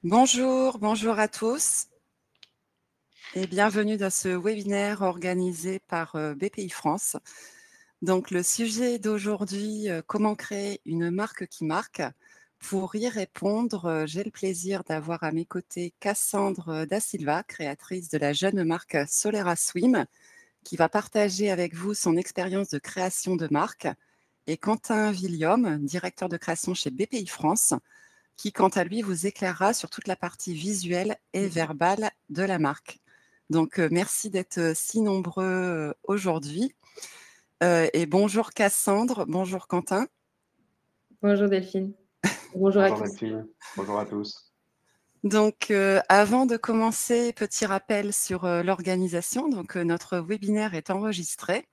Bonjour, bonjour à tous et bienvenue dans ce webinaire organisé par BPI France. Donc le sujet d'aujourd'hui, comment créer une marque qui marque? Pour y répondre, j'ai le plaisir d'avoir à mes côtés Cassandre Da Silva, créatrice de la jeune marque Solera Swim, qui va partager avec vous son expérience de création de marque, et Quentin William, directeur de création chez BPI France, qui, quant à lui, vous éclairera sur toute la partie visuelle et verbale de la marque. Donc, merci d'être si nombreux aujourd'hui. Et bonjour Cassandre, bonjour Quentin. Bonjour Delphine. Bonjour à Bonjour tous. Delphine, bonjour à tous. Donc, avant de commencer, petit rappel sur l'organisation. Donc, notre webinaire est enregistré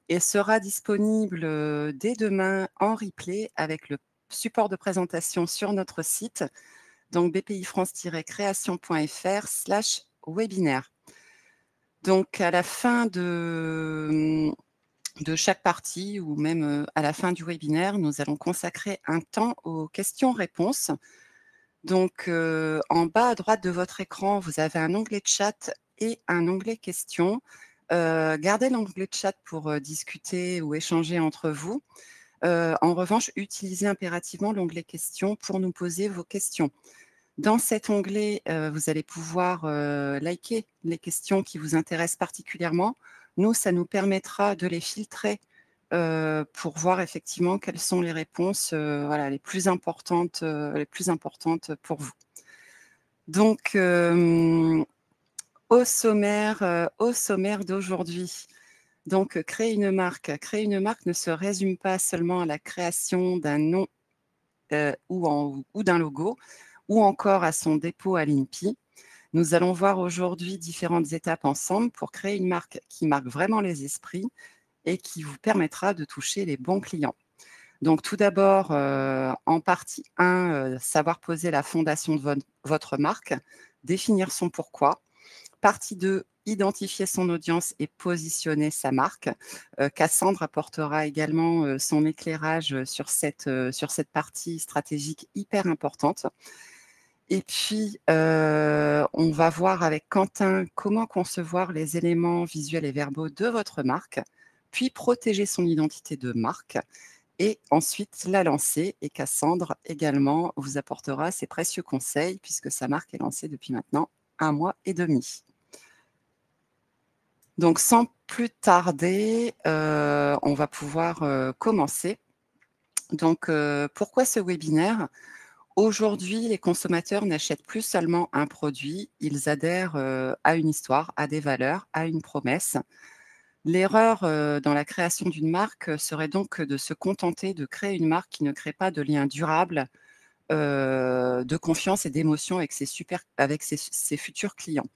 et sera disponible dès demain en replay avec le support de présentation sur notre site, donc bpifrance-création.fr/webinaire. Donc, à la fin de chaque partie ou même à la fin du webinaire, nous allons consacrer un temps aux questions-réponses. Donc, en bas à droite de votre écran, vous avez un onglet chat et un onglet questions. Gardez l'onglet chat pour discuter ou échanger entre vous. En revanche, utilisez impérativement l'onglet questions pour nous poser vos questions. Dans cet onglet, vous allez pouvoir liker les questions qui vous intéressent particulièrement. Nous, ça nous permettra de les filtrer pour voir effectivement quelles sont les réponses les plus importantes pour vous. Donc, au sommaire d'aujourd'hui, donc créer une marque. Créer une marque ne se résume pas seulement à la création d'un nom ou d'un logo, ou encore à son dépôt à l'INPI. Nous allons voir aujourd'hui différentes étapes ensemble pour créer une marque qui marque vraiment les esprits et qui vous permettra de toucher les bons clients. Donc tout d'abord, en partie 1, savoir poser la fondation de votre marque, définir son pourquoi. Partie 2, identifier son audience et positionner sa marque. Cassandre apportera également son éclairage sur cette partie stratégique hyper importante. Et puis, on va voir avec Quentin comment concevoir les éléments visuels et verbaux de votre marque, puis protéger son identité de marque et ensuite la lancer. Et Cassandre également vous apportera ses précieux conseils puisque sa marque est lancée depuis maintenant 1 mois et demi. Donc, sans plus tarder, on va pouvoir commencer. Donc, pourquoi ce webinaire ? Aujourd'hui, les consommateurs n'achètent plus seulement un produit, ils adhèrent à une histoire, à des valeurs, à une promesse. L'erreur dans la création d'une marque serait donc de se contenter de créer une marque qui ne crée pas de lien durable, de confiance et d'émotion avec ses futurs clients.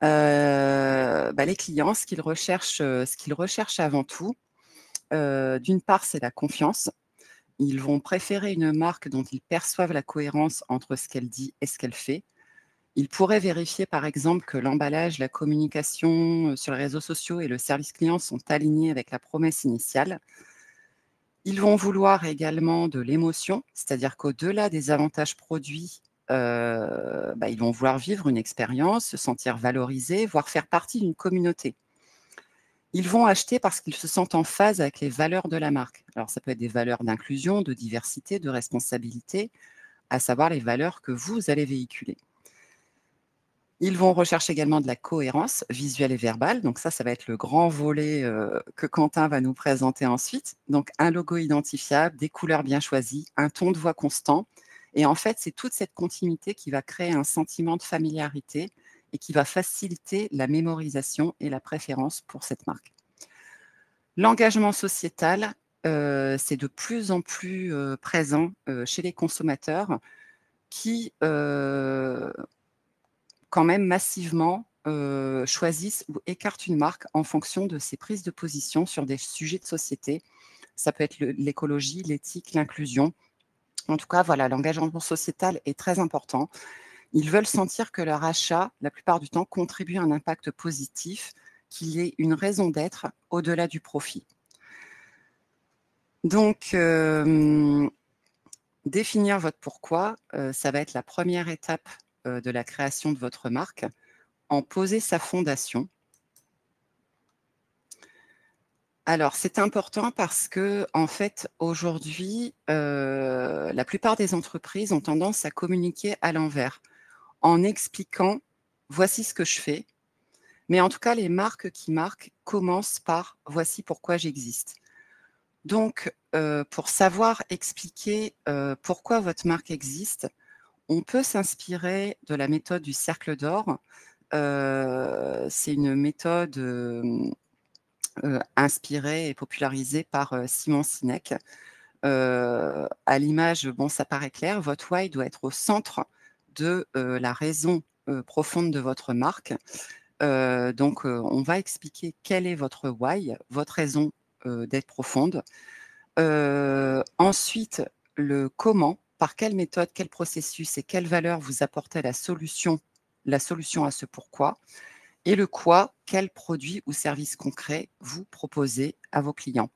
Les clients, ce qu'ils recherchent avant tout, d'une part, c'est la confiance. Ils vont préférer une marque dont ils perçoivent la cohérence entre ce qu'elle dit et ce qu'elle fait. Ils pourraient vérifier, par exemple, que l'emballage, la communication sur les réseaux sociaux et le service client sont alignés avec la promesse initiale. Ils vont vouloir également de l'émotion, c'est-à-dire qu'au-delà des avantages produits, ils vont vouloir vivre une expérience, se sentir valorisés, voire faire partie d'une communauté. Ils vont acheter parce qu'ils se sentent en phase avec les valeurs de la marque. Alors, ça peut être des valeurs d'inclusion, de diversité, de responsabilité, à savoir les valeurs que vous allez véhiculer. Ils vont rechercher également de la cohérence visuelle et verbale. Donc ça va être le grand volet que Quentin va nous présenter ensuite. Donc un logo identifiable, des couleurs bien choisies, un ton de voix constant. Et en fait, c'est toute cette continuité qui va créer un sentiment de familiarité et qui va faciliter la mémorisation et la préférence pour cette marque. L'engagement sociétal, c'est de plus en plus présent chez les consommateurs qui quand même massivement choisissent ou écartent une marque en fonction de ses prises de position sur des sujets de société. Ça peut être l'écologie, l'éthique, l'inclusion. En tout cas, voilà, l'engagement sociétal est très important. Ils veulent sentir que leur achat, la plupart du temps, contribue à un impact positif, qu'il y ait une raison d'être au-delà du profit. Donc, Définir votre pourquoi, ça va être la première étape, de la création de votre marque. En poser sa fondation. Alors, c'est important parce que, en fait, aujourd'hui, la plupart des entreprises ont tendance à communiquer à l'envers, en expliquant: «Voici ce que je fais». Mais en tout cas, les marques qui marquent commencent par: «Voici pourquoi j'existe». Donc, pour savoir expliquer, pourquoi votre marque existe, on peut s'inspirer de la méthode du cercle d'or. C'est une méthode, inspirée et popularisée par, Simon Sinek. À l'image, bon, ça paraît clair, votre why doit être au centre de, la raison, profonde de votre marque. Donc, on va expliquer quel est votre why, votre raison, d'être profonde. Ensuite, le comment, par quelle méthode, quel processus et quelle valeur vous apportez la solution à ce pourquoi. Et le quoi, quel produit ou service concret vous proposez à vos clients.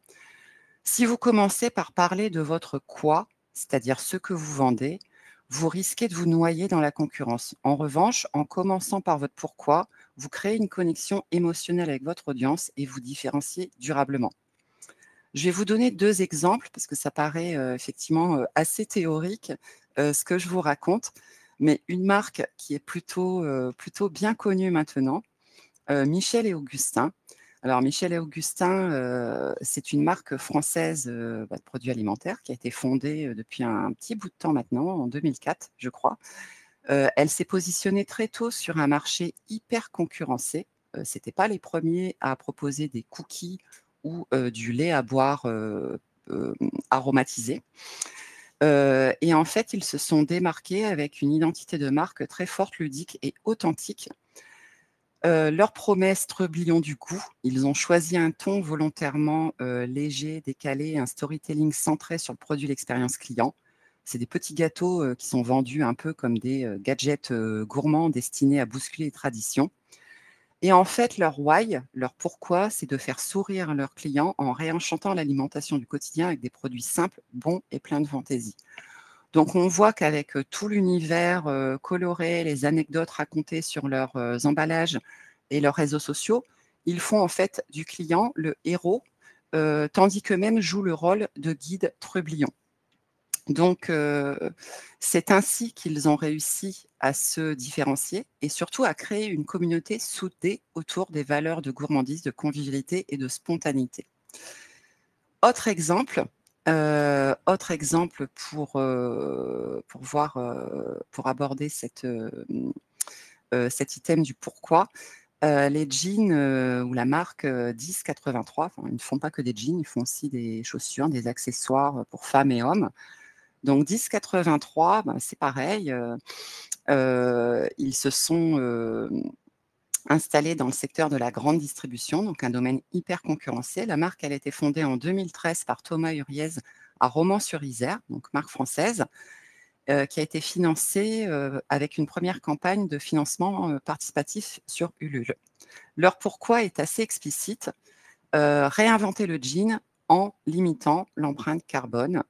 Si vous commencez par parler de votre quoi, c'est-à-dire ce que vous vendez, vous risquez de vous noyer dans la concurrence. En revanche, en commençant par votre pourquoi, vous créez une connexion émotionnelle avec votre audience et vous différenciez durablement. Je vais vous donner 2 exemples parce que ça paraît, effectivement, assez théorique, ce que je vous raconte, mais une marque qui est plutôt bien connue maintenant, Michel et Augustin. Alors Michel et Augustin, c'est une marque française, de produits alimentaires qui a été fondée, depuis un petit bout de temps maintenant, en 2004, je crois. Elle s'est positionnée très tôt sur un marché hyper concurrencé. C'était pas les premiers à proposer des cookies ou, du lait à boire, aromatisé. Et en fait, ils se sont démarqués avec une identité de marque très forte, ludique et authentique. Leur promesse: «Trublion du goût». Ils ont choisi un ton volontairement, léger, décalé, un storytelling centré sur le produit, l'expérience client. C'est des petits gâteaux, qui sont vendus un peu comme des, gadgets, gourmands destinés à bousculer les traditions. Et en fait, leur why, leur pourquoi, c'est de faire sourire leurs clients en réenchantant l'alimentation du quotidien avec des produits simples, bons et pleins de fantaisie. Donc on voit qu'avec, tout l'univers, coloré, les anecdotes racontées sur leurs, emballages et leurs réseaux sociaux, ils font en fait du client le héros, tandis qu'eux-mêmes jouent le rôle de guide trublion. Donc, c'est ainsi qu'ils ont réussi à se différencier et surtout à créer une communauté soudée autour des valeurs de gourmandise, de convivialité et de spontanéité. Autre exemple, pour voir, pour aborder cet item du pourquoi, les jeans, ou la marque, 1083, enfin, ils ne font pas que des jeans, ils font aussi des chaussures, des accessoires, pour femmes et hommes. Donc 1083, ben, c'est pareil, ils se sont, installés dans le secteur de la grande distribution, donc un domaine hyper concurrentiel. La marque, elle a été fondée en 2013 par Thomas Huriez à Romans-sur-Isère, donc marque française, qui a été financée, avec une première campagne de financement, participatif sur Ulule. Leur pourquoi est assez explicite, réinventer le jean en limitant l'empreinte carbone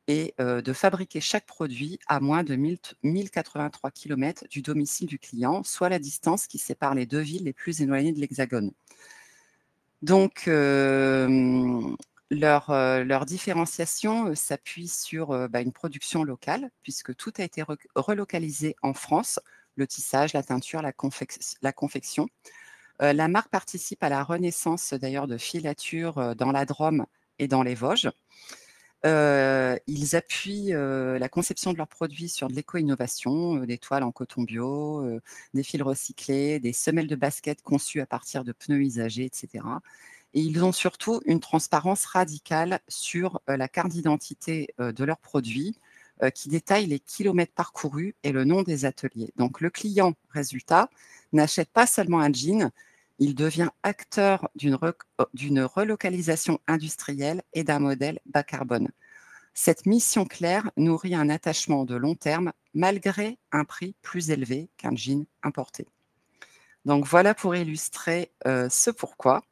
et de fabriquer chaque produit à moins de 1083 kilomètres du domicile du client, soit la distance qui sépare les 2 villes les plus éloignées de l'Hexagone. Donc, leur différenciation, s'appuie sur, une production locale puisque tout a été relocalisé en France, le tissage, la teinture, la confection. La marque participe à la renaissance d'ailleurs de filatures, dans la Drôme et dans les Vosges. Ils appuient, la conception de leurs produits sur de l'éco-innovation, des toiles en coton bio, des fils recyclés, des semelles de basket conçues à partir de pneus usagés et cetera. Et ils ont surtout une transparence radicale sur, la carte d'identité, de leurs produits, qui détaille les kilomètres parcourus et le nom des ateliers. Donc le client, résultat, n'achète pas seulement un jean, il devient acteur d'une relocalisation industrielle et d'un modèle bas carbone. Cette mission claire nourrit un attachement de long terme malgré un prix plus élevé qu'un jean importé. Donc voilà pour illustrer, ce pourquoi.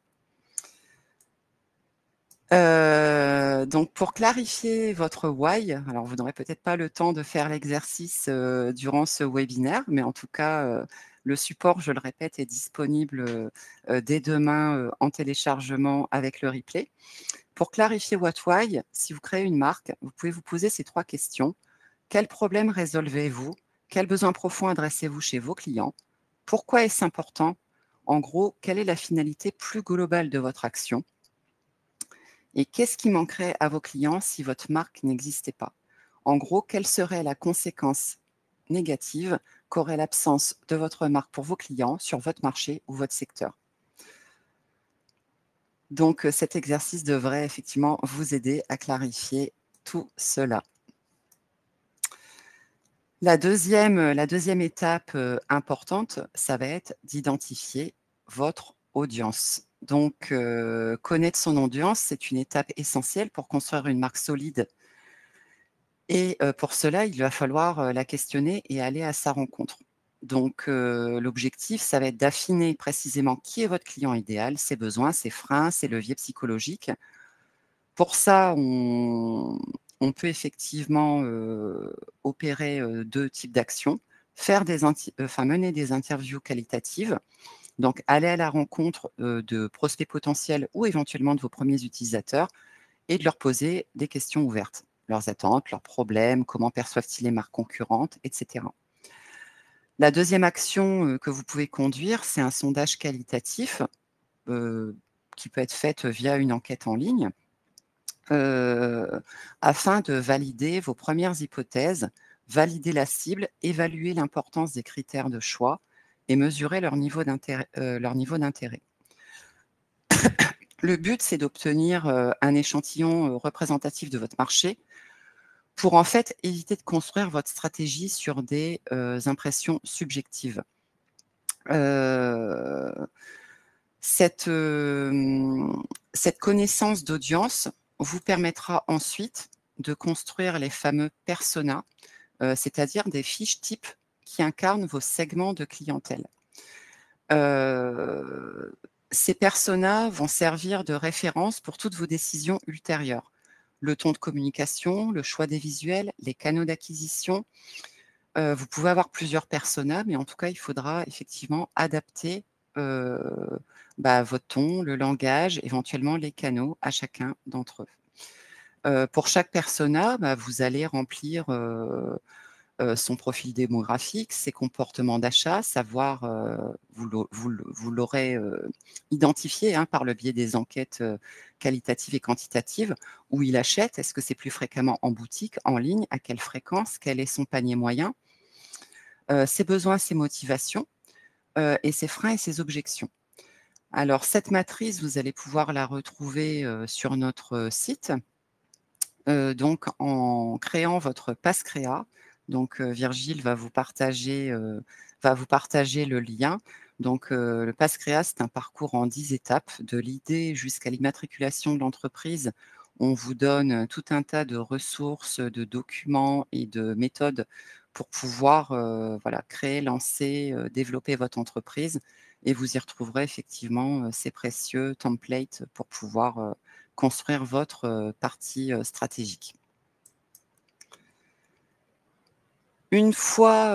Donc pour clarifier votre why, alors vous n'aurez peut-être pas le temps de faire l'exercice, durant ce webinaire, mais en tout cas, le support, je le répète, est disponible, dès demain, en téléchargement avec le replay. Pour clarifier votre why, si vous créez une marque, vous pouvez vous poser ces 3 questions. Quel problème résolvez-vous? Quel besoin profond adressez-vous chez vos clients? Pourquoi est-ce important? En gros, quelle est la finalité plus globale de votre action? Et qu'est-ce qui manquerait à vos clients si votre marque n'existait pas? En gros, quelle serait la conséquence négative qu'aurait l'absence de votre marque pour vos clients sur votre marché ou votre secteur? Donc, cet exercice devrait effectivement vous aider à clarifier tout cela. La deuxième étape, importante, ça va être d'identifier votre audience. Donc, connaître son audience, c'est une étape essentielle pour construire une marque solide et pour cela, il va falloir, la questionner et aller à sa rencontre. Donc, l'objectif, ça va être d'affiner précisément qui est votre client idéal, ses besoins, ses freins, ses leviers psychologiques. Pour ça, on peut effectivement, opérer, 2 types d'actions. Faire mener des interviews qualitatives, donc aller à la rencontre, de prospects potentiels ou éventuellement de vos premiers utilisateurs et de leur poser des questions ouvertes. Leurs attentes, leurs problèmes, comment perçoivent-ils les marques concurrentes, et cetera. La deuxième action, que vous pouvez conduire, c'est un sondage qualitatif, heu, qui peut être fait via une enquête en ligne. Afin de valider vos premières hypothèses, valider la cible, évaluer l'importance des critères de choix et mesurer leur niveau d'intérêt. Le but, c'est d'obtenir, un échantillon, représentatif de votre marché pour, en fait, éviter de construire votre stratégie sur des, impressions subjectives. Heu, cette, cette connaissance d'audience vous permettra ensuite de construire les fameux personas, c'est-à-dire des fiches types qui incarnent vos segments de clientèle. Heu, Ces personas vont servir de référence pour toutes vos décisions ultérieures. Le ton de communication, le choix des visuels, les canaux d'acquisition. Vous pouvez avoir plusieurs personas, mais en tout cas, il faudra effectivement adapter, heu, votre ton, le langage, éventuellement les canaux à chacun d'entre eux. Pour chaque persona, vous allez remplir, son profil démographique, ses comportements d'achat, savoir, vous l'aurez, identifié, hein, par le biais des enquêtes, qualitatives et quantitatives, où il achète. Est-ce que c'est plus fréquemment en boutique, en ligne? À quelle fréquence? Quel est son panier moyen? Ses besoins, ses motivations, et ses freins et ses objections. Alors cette matrice, vous allez pouvoir la retrouver, sur notre, site. Donc en créant votre passe créa, donc Virgile va vous partager le lien. Donc le passe créa, c'est un parcours en 10 étapes, de l'idée jusqu'à l'immatriculation de l'entreprise. On vous donne, tout un tas de ressources, de documents et de méthodes pour pouvoir, voilà, créer, lancer, développer votre entreprise et vous y retrouverez effectivement, ces précieux templates pour pouvoir, construire votre, partie, stratégique. Une fois,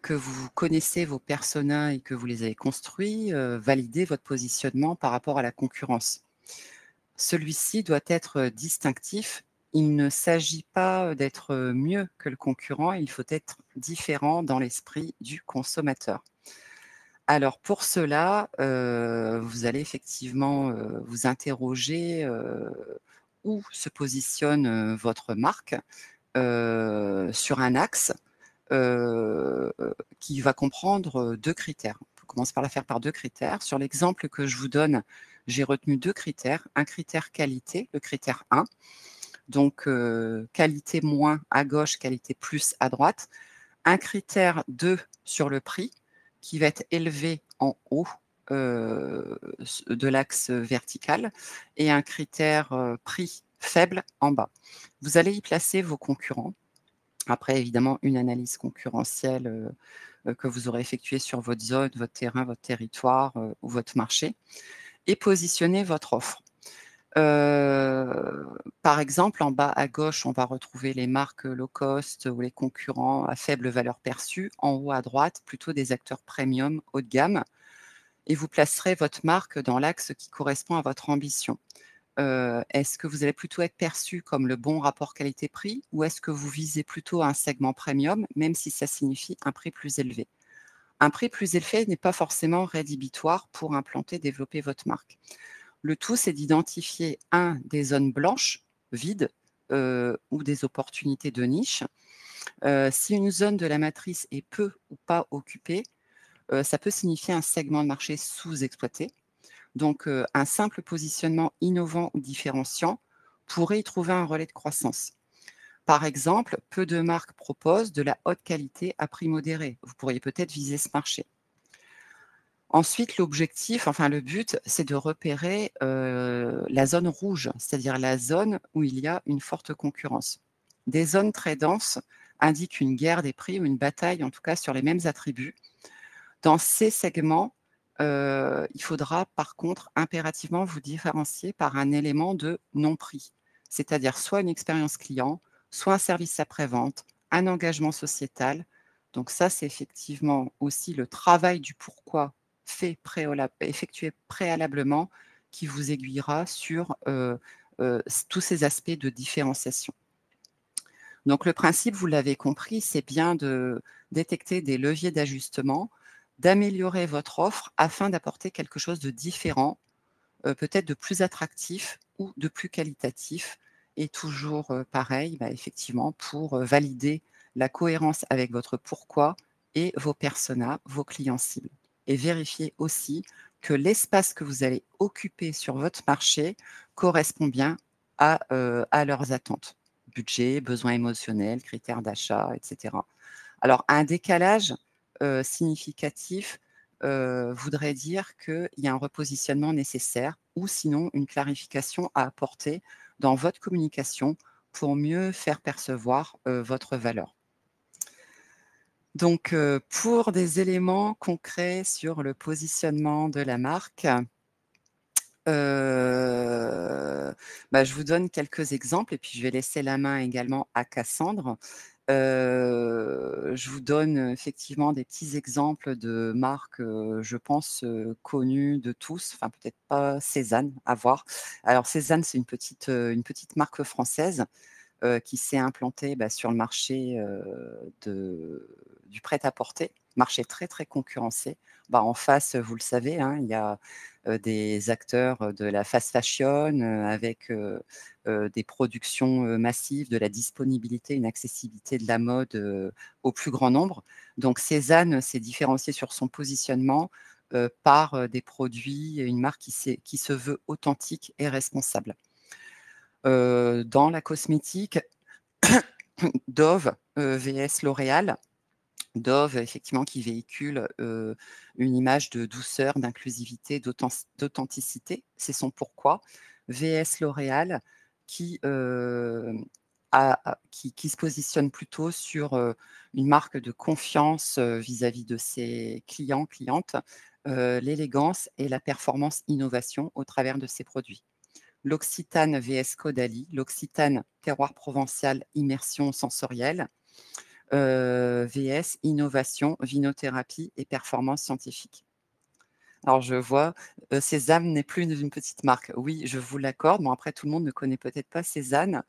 que vous connaissez vos personas et que vous les avez construits, validez votre positionnement par rapport à la concurrence. Celui-ci doit être, distinctif. Il ne s'agit pas, d'être, mieux que le concurrent, il faut être différent dans l'esprit du consommateur. Alors pour cela, vous allez effectivement, vous interroger, où se positionne, votre marque, sur un axe, heu, qui va comprendre, 2 critères. On commence par la faire par 2 critères. Sur l'exemple que je vous donne, j'ai retenu 2 critères. Un critère qualité, le critère 1, donc qualité moins à gauche, qualité plus à droite. Un critère 2 sur le prix, qui va être élevé en haut, de l'axe vertical et un critère, prix faible en bas. Vous allez y placer vos concurrents. Après évidemment une analyse concurrentielle, que vous aurez effectuée sur votre zone, votre terrain, votre territoire, ou votre marché et positionner votre offre. Par exemple, en bas à gauche, on va retrouver les marques low cost ou les concurrents à faible valeur perçue. En haut à droite, plutôt des acteurs premium haut de gamme. Et vous placerez votre marque dans l'axe qui correspond à votre ambition. Est-ce que vous allez plutôt être perçu comme le bon rapport qualité-prix ou est-ce que vous visez plutôt un segment premium, même si ça signifie un prix plus élevé? Un prix plus élevé n'est pas forcément rédhibitoire pour implanter, développer votre marque. Le tout, c'est d'identifier, des zones blanches, vides, ou des opportunités de niche. Si une zone de la matrice est peu ou pas occupée, ça peut signifier un segment de marché sous-exploité. Donc, un simple positionnement innovant ou différenciant pourrait y trouver un relais de croissance. Par exemple, peu de marques proposent de la haute qualité à prix modéré. Vous pourriez peut-être viser ce marché. Ensuite, l'objectif, enfin le but, c'est de repérer, la zone rouge, c'est-à-dire la zone où il y a une forte concurrence. Des zones très denses indiquent une guerre des prix ou une bataille, en tout cas sur les mêmes attributs. Dans ces segments, il faudra par contre impérativement vous différencier par un élément de non-prix, c'est-à-dire soit une expérience client, soit un service après-vente, un engagement sociétal. Donc ça, c'est effectivement aussi le travail du pourquoi effectué préalablement qui vous aiguillera sur, tous ces aspects de différenciation. Donc le principe, vous l'avez compris, c'est bien de détecter des leviers d'ajustement, d'améliorer votre offre afin d'apporter quelque chose de différent, peut-être de plus attractif ou de plus qualitatif et toujours, pareil, effectivement pour, valider la cohérence avec votre pourquoi et vos personas, vos clients cibles et vérifier aussi que l'espace que vous allez occuper sur votre marché correspond bien à leurs attentes. Budget, besoins émotionnels, critères d'achat et cetera. Alors un décalage, significatif, voudrait dire qu'il y a un repositionnement nécessaire ou sinon une clarification à apporter dans votre communication pour mieux faire percevoir, votre valeur. Donc, pour des éléments concrets sur le positionnement de la marque, je vous donne quelques exemples et puis je vais laisser la main également à Cassandre. Je vous donne effectivement des petits exemples de marques, je pense, connues de tous, enfin peut-être pas Cézanne, à voir. Alors Cézanne, c'est une petite marque française, qui s'est implantée, sur le marché, du prêt-à-porter, marché très, très concurrencé. En face, vous le savez, hein, il y a, des acteurs, de la fast fashion, avec, des productions, massives, de la disponibilité, une accessibilité de la mode, au plus grand nombre. Donc Cézanne s'est différenciée sur son positionnement, par, des produits et une marque qui se veut authentique et responsable. Dans la cosmétique, Dove, vs L'Oréal. Dove, effectivement, qui véhicule, une image de douceur, d'inclusivité, d'authenticité, c'est son pourquoi. vs L'Oréal qui, qui se positionne plutôt sur, une marque de confiance, vis-à-vis de ses clients, clientes, l'élégance et la performance innovation au travers de ses produits. L'Occitane vs Caudalie, l'Occitane, terroir provençal, immersion sensorielle, vs innovation, vinothérapie et performance scientifique. Alors je vois, Sésame n'est plus une petite marque. Oui, je vous l'accorde. Bon après tout le monde ne connaît peut-être pas Cézanne,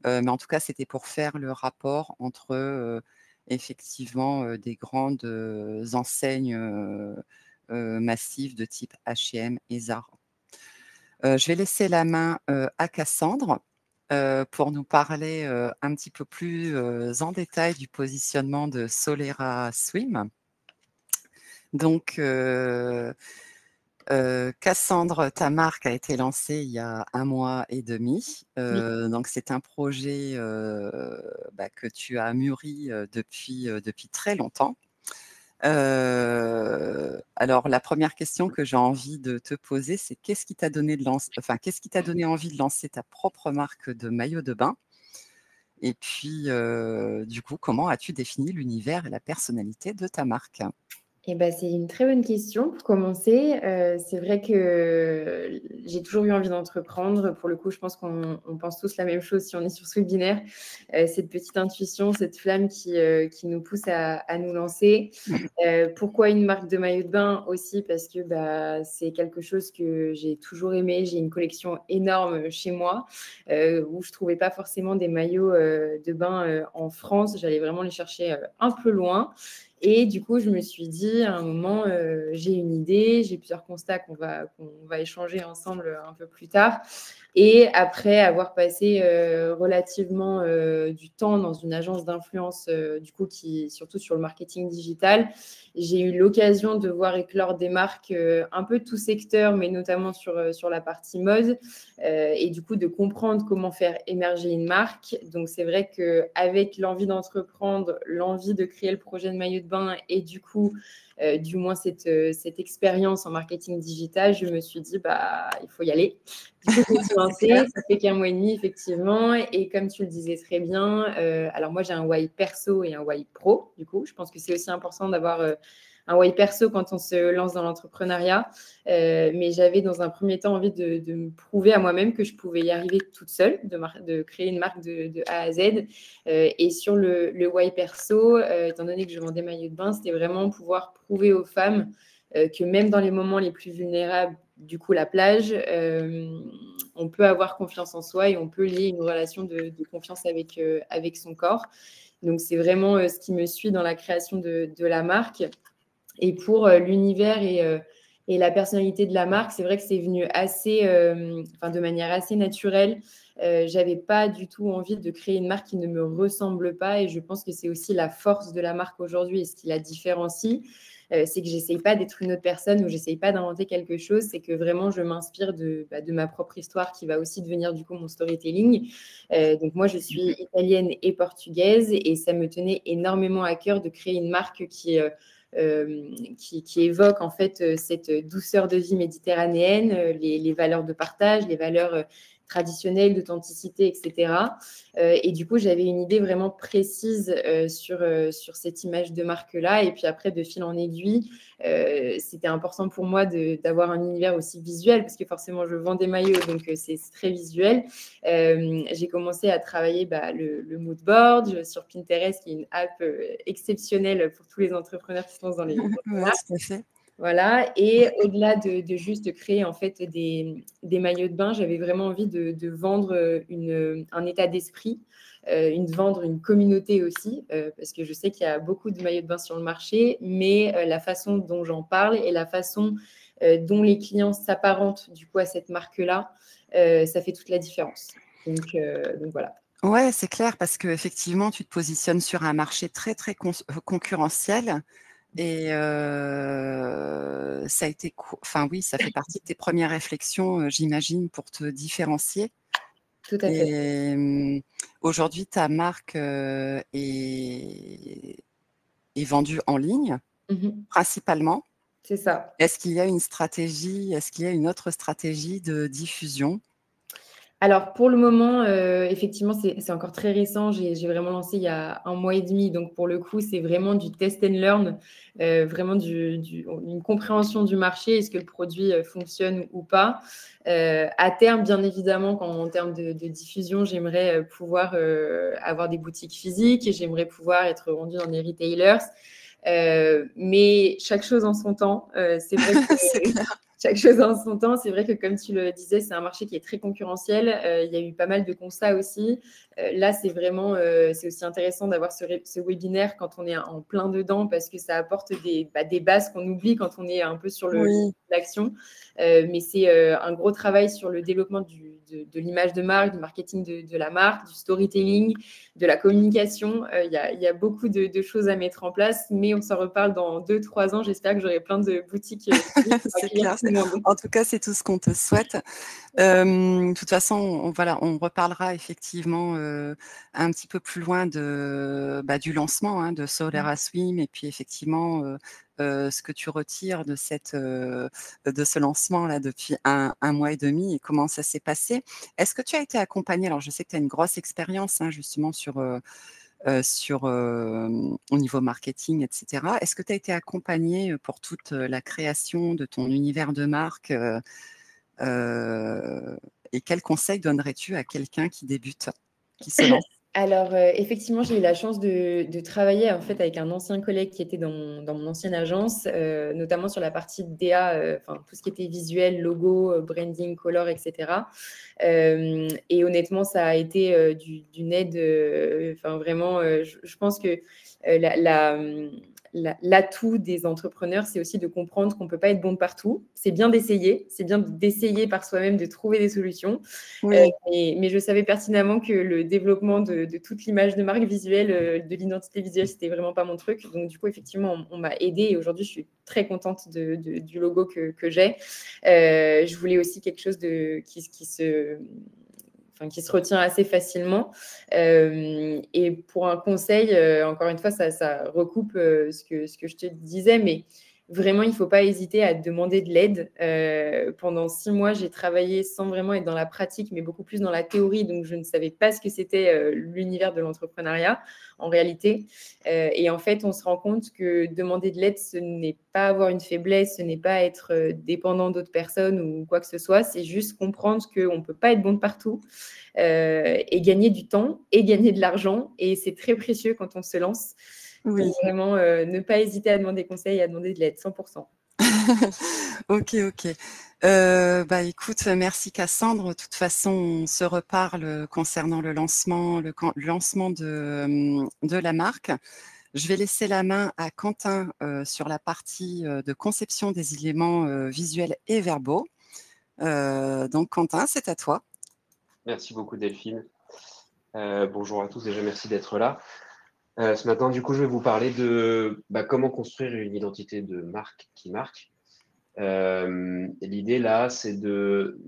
mais en tout cas c'était pour faire le rapport entre, effectivement, des grandes, enseignes, massives de type H&M et Zara. Je vais laisser la main, à Cassandre, pour nous parler, un petit peu plus, en détail du positionnement de Solera Swim. Donc, Cassandre, ta marque a été lancée il y a 1 mois et demi. Oui. Donc c'est un projet, que tu as mûri, depuis très longtemps. Alors la première question que j'ai envie de te poser, c'est qu'est-ce qui t'a donné envie de lancer ta propre marque de maillot de bain? Et puis, du coup, comment as-tu défini l'univers et la personnalité de ta marque? Eh ben, c'est une très bonne question pour commencer. C'est vrai que j'ai toujours eu envie d'entreprendre. Pour le coup, je pense qu'on pense tous la même chose si on est sur ce webinaire. Cette petite intuition, cette flamme qui nous pousse à nous lancer. Pourquoi une marque de maillot de bain aussi? Parce que bah, c'est quelque chose que j'ai toujours aimé. J'ai une collection énorme chez moi où je trouvais pas forcément des maillots de bain en France. J'allais vraiment les chercher un peu loin. Et du coup, je me suis dit, à un moment, j'ai une idée, j'ai plusieurs constats qu'on va échanger ensemble un peu plus tard. Et après avoir passé relativement du temps dans une agence d'influence, du coup, qui surtout sur le marketing digital, j'ai eu l'occasion de voir éclore des marques un peu de tout secteur, mais notamment sur la partie mode, et du coup de comprendre comment faire émerger une marque. Donc c'est vrai qu'avec l'envie d'entreprendre, l'envie de créer le projet de maillot de bain et du coup du moins cette expérience en marketing digital, je me suis dit, bah, il faut y aller. Du coup, je me suis lancée, ça fait qu'un mois et demi, effectivement. Et comme tu le disais très bien, alors moi, j'ai un why perso et un why pro. Du coup, je pense que c'est aussi important d'avoir un why perso quand on se lance dans l'entrepreneuriat. Mais j'avais dans un premier temps envie de me prouver à moi-même que je pouvais y arriver toute seule, de créer une marque de A à Z. Et sur le why perso, étant donné que je vendais maillot de bain, c'était vraiment pouvoir prouver aux femmes que même dans les moments les plus vulnérables, du coup la plage, on peut avoir confiance en soi et on peut lier une relation de confiance avec son corps. Donc c'est vraiment ce qui me suit dans la création de la marque. Et pour l'univers et la personnalité de la marque, c'est vrai que c'est venu de manière assez naturelle. J'avais pas du tout envie de créer une marque qui ne me ressemble pas, et je pense que c'est aussi la force de la marque aujourd'hui et ce qui la différencie. C'est que j'essaye pas d'être une autre personne ou j'essaye pas d'inventer quelque chose, c'est que vraiment je m'inspire de ma propre histoire qui va aussi devenir du coup mon storytelling. Donc moi je suis italienne et portugaise et ça me tenait énormément à cœur de créer une marque qui évoque en fait cette douceur de vie méditerranéenne, les valeurs de partage, les valeurs traditionnelles d'authenticité, etc. Et du coup, j'avais une idée vraiment précise sur cette image de marque-là. Et puis après, de fil en aiguille, c'était important pour moi d'avoir un univers aussi visuel, parce que forcément, je vends des maillots, donc c'est très visuel. J'ai commencé à travailler le mood board sur Pinterest, qui est une app exceptionnelle pour tous les entrepreneurs qui se lancent dans les Ouais, tout à fait. voilà. Et au-delà de juste créer en fait des maillots de bain, j'avais vraiment envie de vendre un état d'esprit, vendre une communauté aussi, parce que je sais qu'il y a beaucoup de maillots de bain sur le marché, mais la façon dont j'en parle et la façon dont les clients s'apparentent du coup à cette marque-là, ça fait toute la différence. Donc voilà. Ouais, c'est clair parce qu'effectivement, tu te positionnes sur un marché très, très concurrentiel et ça a été enfin oui, ça fait partie de tes premières réflexions, j'imagine, pour te différencier Tout à fait. et aujourd'hui, ta marque, est vendue en ligne, Mhm. principalement. C'est ça. Est-ce qu'il y a une stratégie est-ce qu'il y a une autre stratégie de diffusion? Alors pour le moment, effectivement, c'est encore très récent. J'ai vraiment lancé il y a un mois et demi, donc pour le coup, c'est vraiment du test and learn, vraiment une compréhension du marché. Est-ce que le produit fonctionne ou pas? À terme, bien évidemment, en termes de diffusion, j'aimerais pouvoir avoir des boutiques physiques et j'aimerais pouvoir être vendue dans des retailers. Mais chaque chose en son temps. C'est vrai que C'est clair. chaque chose en son temps. C'est vrai que, comme tu le disais, c'est un marché qui est très concurrentiel. Il y a eu pas mal de constats aussi. Là, c'est aussi intéressant d'avoir ce webinaire quand on est en plein dedans parce que ça apporte des bases qu'on oublie quand on est un peu sur Oui. l'action. Mais c'est un gros travail sur le développement de l'image de marque, du marketing de la marque, du storytelling, de la communication. Il y a beaucoup de choses à mettre en place, mais on s'en reparle dans 2-3 ans. J'espère que j'aurai plein de boutiques pour C'est accueillir clair. tout le monde. En tout cas, c'est tout ce qu'on te souhaite. De toute façon, voilà, on reparlera effectivement, un petit peu plus loin du lancement, hein, de Solera Swim et puis effectivement, ce que tu retires de ce lancement-là depuis un mois et demi et comment ça s'est passé. Est-ce que tu as été accompagnée? Alors je sais que tu as une grosse expérience, hein, justement au niveau marketing, etc. Est-ce que tu as été accompagnée pour toute la création de ton univers de marque et quels conseils donnerais-tu à quelqu'un qui débute, qui se lance? Alors, effectivement, j'ai eu la chance de travailler, en fait, avec un ancien collègue qui était dans mon ancienne agence, notamment sur la partie DA, enfin, tout ce qui était visuel, logo, branding, color, et cetera. Et honnêtement, ça a été, d'une aide, enfin, vraiment, je pense que, l'atout des entrepreneurs, c'est aussi de comprendre qu'on ne peut pas être bon de partout. C'est bien d'essayer par soi-même de trouver des solutions. Oui, Mais je savais pertinemment que le développement de toute l'image de marque visuelle, de l'identité visuelle, c'était vraiment pas mon truc. Donc, du coup, effectivement, on m'a aidée et aujourd'hui, je suis très contente du logo que j'ai. Je voulais aussi quelque chose qui se retient assez facilement. Et pour un conseil, encore une fois, ça recoupe ce que je te disais, mais vraiment, il ne faut pas hésiter à demander de l'aide. Pendant 6 mois, j'ai travaillé sans vraiment être dans la pratique, mais beaucoup plus dans la théorie. Donc, je ne savais pas ce que c'était l'univers de l'entrepreneuriat en réalité. Et en fait, on se rend compte que demander de l'aide, ce n'est pas avoir une faiblesse, ce n'est pas être dépendant d'autres personnes ou quoi que ce soit. C'est juste comprendre qu'on ne peut pas être bon de partout et gagner du temps et gagner de l'argent. Et c'est très précieux quand on se lance. oui. Donc vraiment, ne pas hésiter à demander conseil et à demander de l'aide, 100%. Ok, ok. Bah écoute, merci Cassandre. De toute façon, on se reparle concernant le lancement de la marque. Je vais laisser la main à Quentin sur la partie de conception des éléments visuels et verbaux. Donc Quentin, c'est à toi. Merci beaucoup Delphine. Bonjour à tous, déjà merci d'être là. Ce matin, du coup, je vais vous parler de comment construire une identité de marque qui marque. L'idée là, c'est de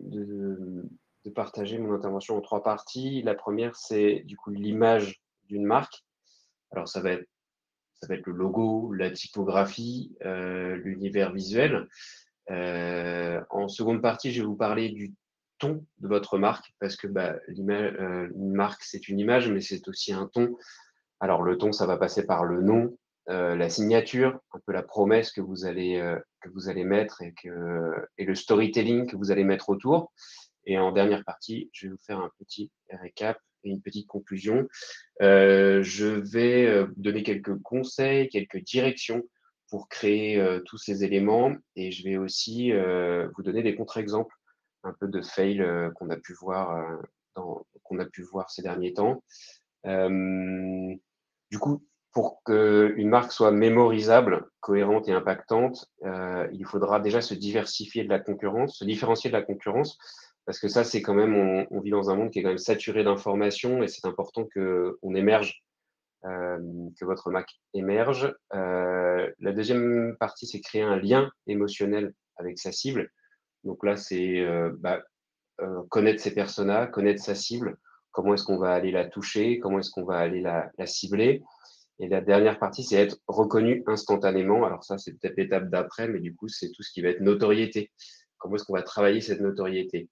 partager mon intervention en 3 parties. La première, c'est du coup l'image d'une marque. Alors ça va être le logo, la typographie, l'univers visuel. En seconde partie, je vais vous parler du ton de votre marque, parce que une marque, c'est une image, mais c'est aussi un ton. Alors le ton, ça va passer par le nom, la signature, un peu la promesse que vous allez mettre et le storytelling que vous allez mettre autour. Et en dernière partie, je vais vous faire un petit récap et une petite conclusion. Je vais donner quelques conseils, quelques directions pour créer tous ces éléments et je vais aussi vous donner des contre-exemples un peu de fails qu'on a pu voir ces derniers temps. Euh, du coup, pour qu'une marque soit mémorisable, cohérente et impactante, il faudra déjà se diversifier de la concurrence, se différencier de la concurrence, parce que ça, c'est quand même, on vit dans un monde qui est quand même saturé d'informations et c'est important qu'on émerge, que votre marque émerge. La deuxième partie, c'est créer un lien émotionnel avec sa cible. Donc là, c'est connaître ses personas, connaître sa cible, comment est-ce qu'on va aller la toucher, comment est-ce qu'on va aller la cibler. Et la dernière partie, c'est être reconnu instantanément. Alors ça, c'est peut-être l'étape d'après, mais du coup, c'est tout ce qui va être notoriété. Comment est-ce qu'on va travailler cette notoriété?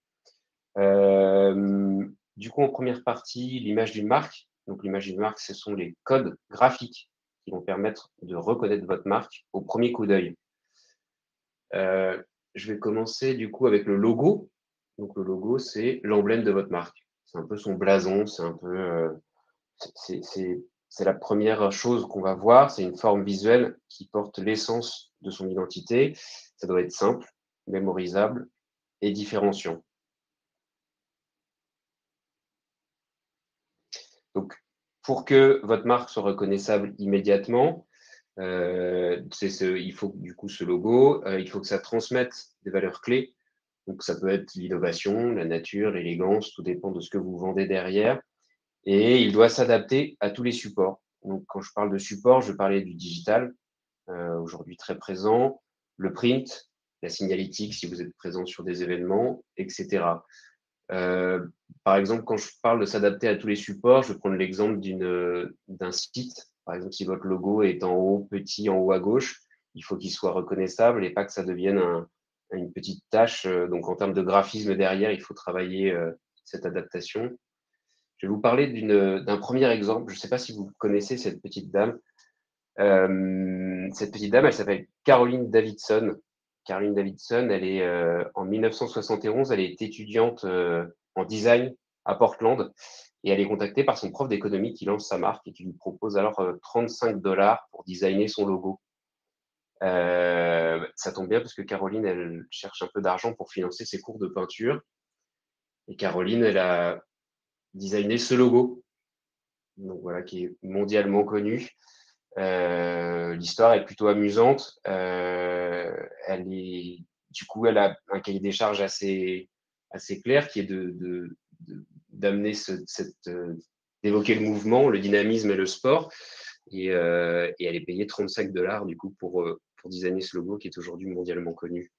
Du coup, en première partie, l'image d'une marque. Donc l'image d'une marque, ce sont les codes graphiques qui vont permettre de reconnaître votre marque au premier coup d'œil. Je vais commencer du coup avec le logo. Donc le logo, c'est l'emblème de votre marque. C'est un peu son blason, c'est un peu, c'est la première chose qu'on va voir. C'est une forme visuelle qui porte l'essence de son identité. Ça doit être simple, mémorisable et différenciant. Donc, pour que votre marque soit reconnaissable immédiatement, il faut du coup ce logo, il faut que ça transmette des valeurs clés. Donc, ça peut être l'innovation, la nature, l'élégance, tout dépend de ce que vous vendez derrière. Et il doit s'adapter à tous les supports. Donc, quand je parle de support, je parlais du digital, aujourd'hui très présent, le print, la signalétique si vous êtes présent sur des événements, etc. Par exemple, quand je parle de s'adapter à tous les supports, je vais prendre l'exemple d'un site. Par exemple, si votre logo est en haut, petit, en haut à gauche, il faut qu'il soit reconnaissable et pas que ça devienne une petite tâche. Donc, en termes de graphisme derrière, il faut travailler cette adaptation. Je vais vous parler d'un premier exemple. Je ne sais pas si vous connaissez cette petite dame. Cette petite dame, elle s'appelle Caroline Davidson. Caroline Davidson, elle est en 1971, elle est étudiante en design à Portland et elle est contactée par son prof d'économie qui lance sa marque et qui lui propose alors 35 $ pour designer son logo. Ça tombe bien parce que Caroline, elle cherche un peu d'argent pour financer ses cours de peinture. Et Caroline, elle a designé ce logo, donc voilà, qui est mondialement connu. L'histoire est plutôt amusante. Du coup, elle a un cahier des charges assez clair qui est d'amener d'évoquer le mouvement, le dynamisme et le sport. Et elle est payée 35 $ du coup pour designer ce logo qui est aujourd'hui mondialement connu.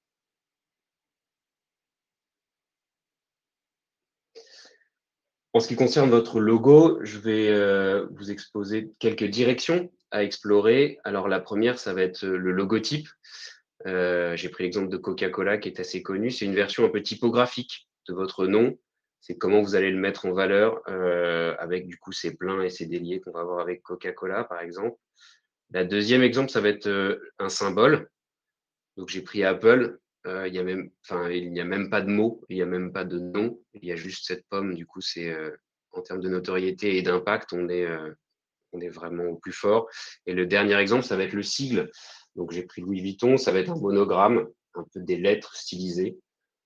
En ce qui concerne votre logo, je vais vous exposer quelques directions à explorer. Alors la première, ça va être le logotype. J'ai pris l'exemple de Coca-Cola qui est assez connu. C'est une version un peu typographique de votre nom. C'est comment vous allez le mettre en valeur avec du coup ces pleins et ces déliés qu'on va avoir avec Coca-Cola par exemple. La deuxième exemple, ça va être un symbole. Donc j'ai pris Apple. Il n'y a même pas de mots, il n'y a même pas de nom. Il y a juste cette pomme. Du coup, c'est en termes de notoriété et d'impact, on est vraiment au plus fort. Et le dernier exemple, ça va être le sigle. Donc j'ai pris Louis Vuitton, ça va être un monogramme, un peu des lettres stylisées.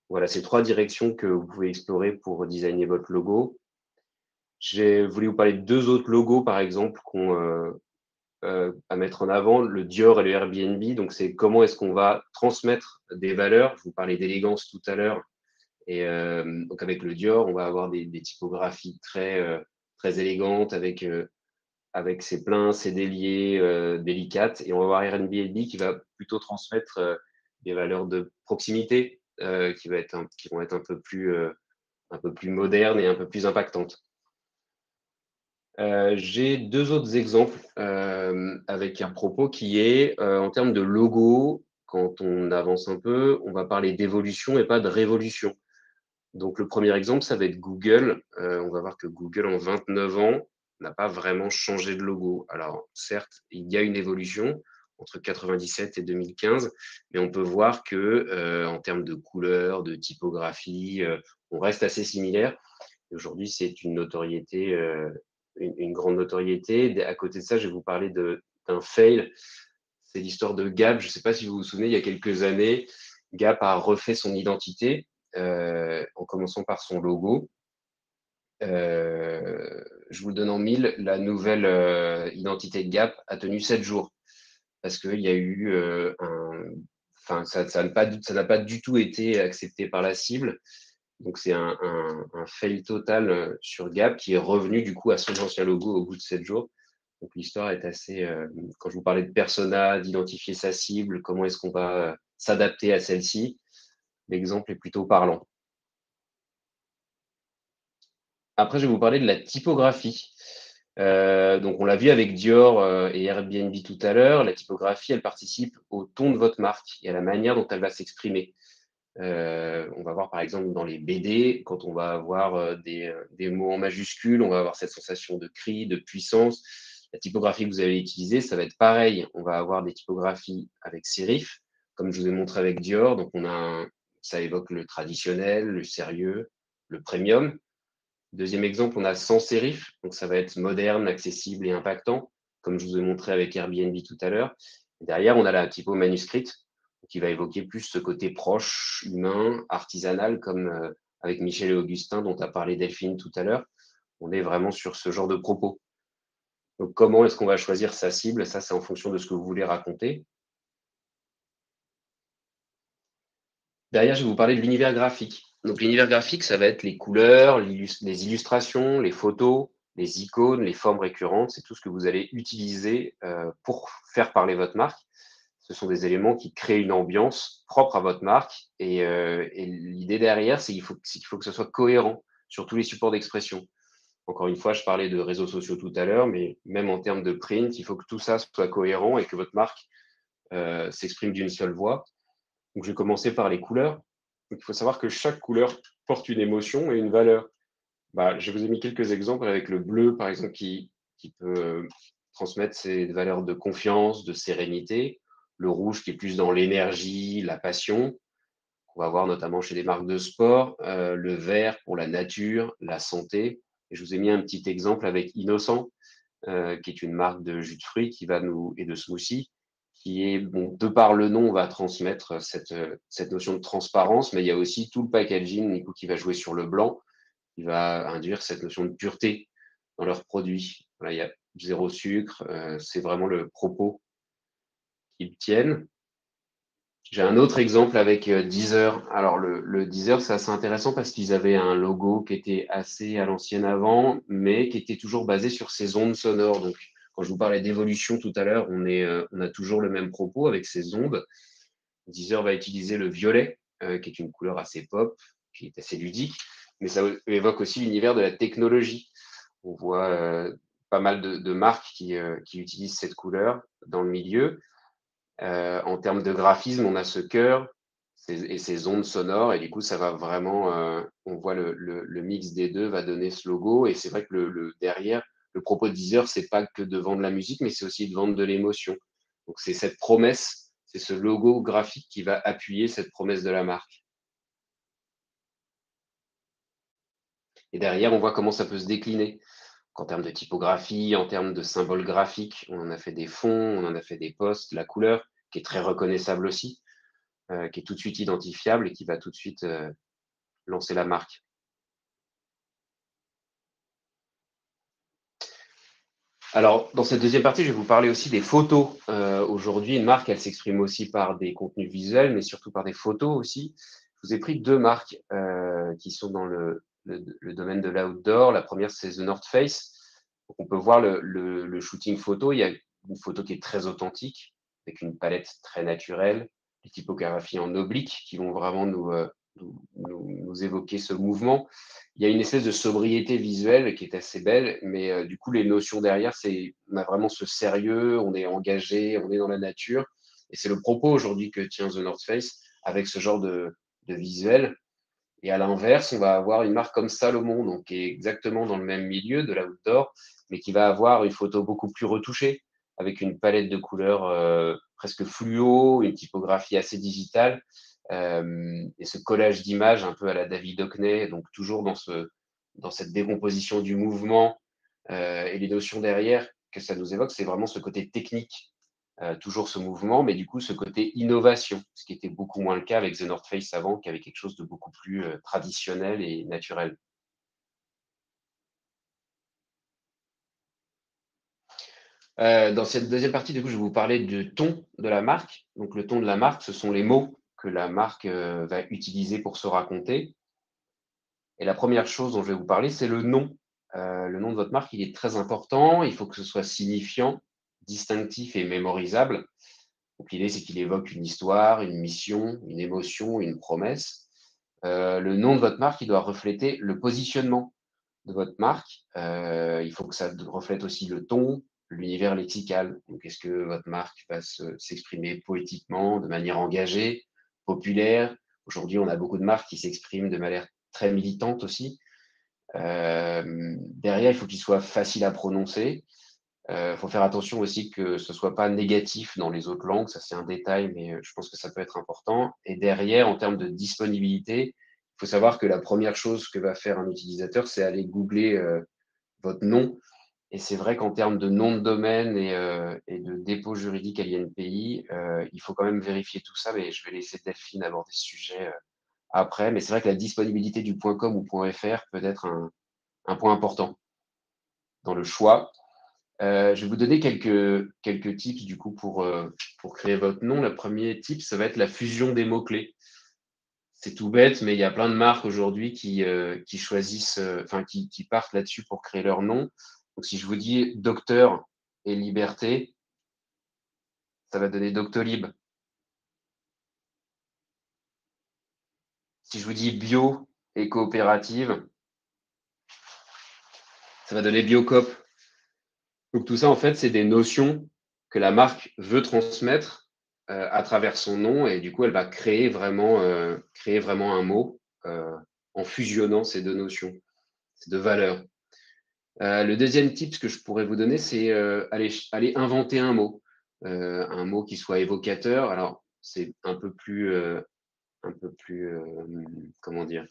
Voilà, c'est 3 directions que vous pouvez explorer pour designer votre logo. J'ai voulu vous parler de 2 autres logos, par exemple, à mettre en avant, le Dior et le Airbnb. Donc c'est comment est-ce qu'on va transmettre des valeurs. Je vous parlais d'élégance tout à l'heure. Et donc avec le Dior, on va avoir des typographies très élégantes avec ses pleins, ses déliés délicates. Et on va voir Airbnb qui va plutôt transmettre des valeurs de proximité qui vont être un peu plus modernes et un peu plus impactantes. J'ai 2 autres exemples avec un propos qui est en termes de logo, quand on avance un peu, on va parler d'évolution et pas de révolution. Donc le premier exemple, ça va être Google. On va voir que Google, en 29 ans, n'a pas vraiment changé de logo. Alors certes, il y a une évolution entre 97 et 2015, mais on peut voir que en termes de couleur, de typographie, on reste assez similaire. Aujourd'hui, c'est une notoriété, une grande notoriété. À côté de ça, je vais vous parler d'un fail. C'est l'histoire de Gap. Je ne sais pas si vous vous souvenez, il y a quelques années, Gap a refait son identité en commençant par son logo. Je vous le donne en mille, la nouvelle identité de Gap a tenu 7 jours parce qu'il y a eu ça n'a pas du tout été accepté par la cible. Donc c'est un fail total sur Gap qui est revenu du coup à son ancien logo au bout de 7 jours. Donc l'histoire est assez, quand je vous parlais de persona, d'identifier sa cible, comment est-ce qu'on va s'adapter à celle-ci, l'exemple est plutôt parlant. Après, je vais vous parler de la typographie. Donc on l'a vu avec Dior et Airbnb tout à l'heure, la typographie, elle participe au ton de votre marque et à la manière dont elle va s'exprimer. On va voir par exemple dans les BD, quand on va avoir des mots en majuscules, on va avoir cette sensation de cri, de puissance. La typographie que vous allez utiliser, ça va être pareil. On va avoir des typographies avec serif, comme je vous ai montré avec Dior. Donc ça évoque le traditionnel, le sérieux, le premium. Deuxième exemple, on a sans sérif, donc ça va être moderne, accessible et impactant, comme je vous ai montré avec Airbnb tout à l'heure. Derrière, on a la typo manuscrite, qui va évoquer plus ce côté proche, humain, artisanal, comme avec Michel et Augustin, dont a parlé Delphine tout à l'heure. On est vraiment sur ce genre de propos. Donc, comment est-ce qu'on va choisir sa cible? Ça, c'est en fonction de ce que vous voulez raconter. Derrière, je vais vous parler de l'univers graphique. Donc, l'univers graphique, ça va être les couleurs, les illustrations, les photos, les icônes, les formes récurrentes. C'est tout ce que vous allez utiliser pour faire parler votre marque. Ce sont des éléments qui créent une ambiance propre à votre marque. Et l'idée derrière, c'est qu'il faut que ce soit cohérent sur tous les supports d'expression. Encore une fois, je parlais de réseaux sociaux tout à l'heure, mais même en termes de print, il faut que tout ça soit cohérent et que votre marque s'exprime d'une seule voix. Donc, je vais commencer par les couleurs. Donc, il faut savoir que chaque couleur porte une émotion et une valeur. Je vous ai mis quelques exemples avec le bleu, par exemple, qui peut transmettre ces valeurs de confiance, de sérénité. Le rouge qui est plus dans l'énergie, la passion, qu'on va voir notamment chez des marques de sport. Le vert pour la nature, la santé. Et je vous ai mis un petit exemple avec Innocent, qui est une marque de jus de fruits et de smoothie, qui est, bon, de par le nom, on va transmettre cette notion de transparence, mais il y a aussi tout le packaging du coup, qui va jouer sur le blanc, qui va induire cette notion de pureté dans leurs produits. Voilà, il y a zéro sucre, c'est vraiment le propos qu'ils tiennent. J'ai un autre exemple avec Deezer. Alors, le Deezer, c'est assez intéressant parce qu'ils avaient un logo qui était assez à l'ancienne avant, mais qui était toujours basé sur ces ondes sonores. Donc, quand je vous parlais d'évolution tout à l'heure, on a toujours le même propos avec ces ondes. Deezer va utiliser le violet, qui est une couleur assez pop, qui est assez ludique, mais ça évoque aussi l'univers de la technologie. On voit pas mal de marques qui utilisent cette couleur dans le milieu. En termes de graphisme, on a ce cœur et ces ondes sonores, et du coup, ça va vraiment, on voit le mix des deux va donner ce logo, et c'est vrai que derrière, le propos de Deezer, c'est pas que de vendre la musique, mais c'est aussi de vendre de l'émotion. Donc, c'est cette promesse, c'est ce logo graphique qui va appuyer cette promesse de la marque. Et derrière, on voit comment ça peut se décliner. En termes de typographie, en termes de symboles graphiques, on en a fait des fonds, on en a fait des posts, la couleur, qui est très reconnaissable aussi. Qui est tout de suite identifiable et qui va tout de suite lancer la marque. Alors, dans cette deuxième partie, je vais vous parler aussi des photos. Aujourd'hui, une marque, elle s'exprime aussi par des contenus visuels, mais surtout par des photos aussi. Je vous ai pris deux marques qui sont dans le domaine de l'outdoor. La première, c'est The North Face. Donc, on peut voir le shooting photo. Il y a une photo qui est très authentique, avec une palette très naturelle, des typographies en oblique qui vont vraiment nous évoquer ce mouvement. Il y a une espèce de sobriété visuelle qui est assez belle, mais du coup, les notions derrière, on a vraiment ce sérieux, on est engagé, on est dans la nature. Et c'est le propos aujourd'hui que tient The North Face avec ce genre de visuel. Et à l'inverse, on va avoir une marque comme Salomon, donc qui est exactement dans le même milieu de l'outdoor, mais qui va avoir une photo beaucoup plus retouchée, avec une palette de couleurs presque fluo, une typographie assez digitale, et ce collage d'images un peu à la David Hockney, donc toujours dans cette décomposition du mouvement et les notions derrière que ça nous évoque, c'est vraiment ce côté technique, toujours ce mouvement, mais du coup ce côté innovation, ce qui était beaucoup moins le cas avec The North Face avant, qui avait quelque chose de beaucoup plus traditionnel et naturel. Dans cette deuxième partie, du coup, je vais vous parler du ton de la marque. Donc le ton de la marque, ce sont les mots que la marque va utiliser pour se raconter. Et la première chose dont je vais vous parler, c'est le nom. Le nom de votre marque, il est très important. Il faut que ce soit signifiant, distinctif et mémorisable. Donc l'idée, c'est qu'il évoque une histoire, une mission, une émotion, une promesse. Le nom de votre marque, il doit refléter le positionnement de votre marque. Il faut que ça reflète aussi le ton, l'univers lexical. Donc, est-ce que votre marque va s'exprimer poétiquement, de manière engagée, populaire? Aujourd'hui, on a beaucoup de marques qui s'expriment de manière très militante aussi. Derrière, il faut qu'il soit facile à prononcer. Faut faire attention aussi que ce soit pas négatif dans les autres langues. Ça, c'est un détail, mais je pense que ça peut être important. Et derrière, en termes de disponibilité, il faut savoir que la première chose que va faire un utilisateur, c'est aller googler votre nom. Et c'est vrai qu'en termes de nom de domaine et de dépôt juridique à l'INPI, il faut quand même vérifier tout ça, mais je vais laisser Delphine aborder ce sujet après. Mais c'est vrai que la disponibilité du .com ou .fr peut être un point important dans le choix. Je vais vous donner quelques tips du coup pour créer votre nom. Le premier tip, ça va être la fusion des mots-clés. C'est tout bête, mais il y a plein de marques aujourd'hui qui choisissent, qui partent là-dessus pour créer leur nom. Donc, si je vous dis docteur et liberté, ça va donner Doctolib. Si je vous dis bio et coopérative, ça va donner Biocop. Donc, tout ça, en fait, c'est des notions que la marque veut transmettre à travers son nom, et du coup, elle va créer vraiment un mot en fusionnant ces deux notions. de valeur. Le deuxième tip que je pourrais vous donner, c'est aller inventer un mot qui soit évocateur. Alors, c'est un peu plus, comment dire,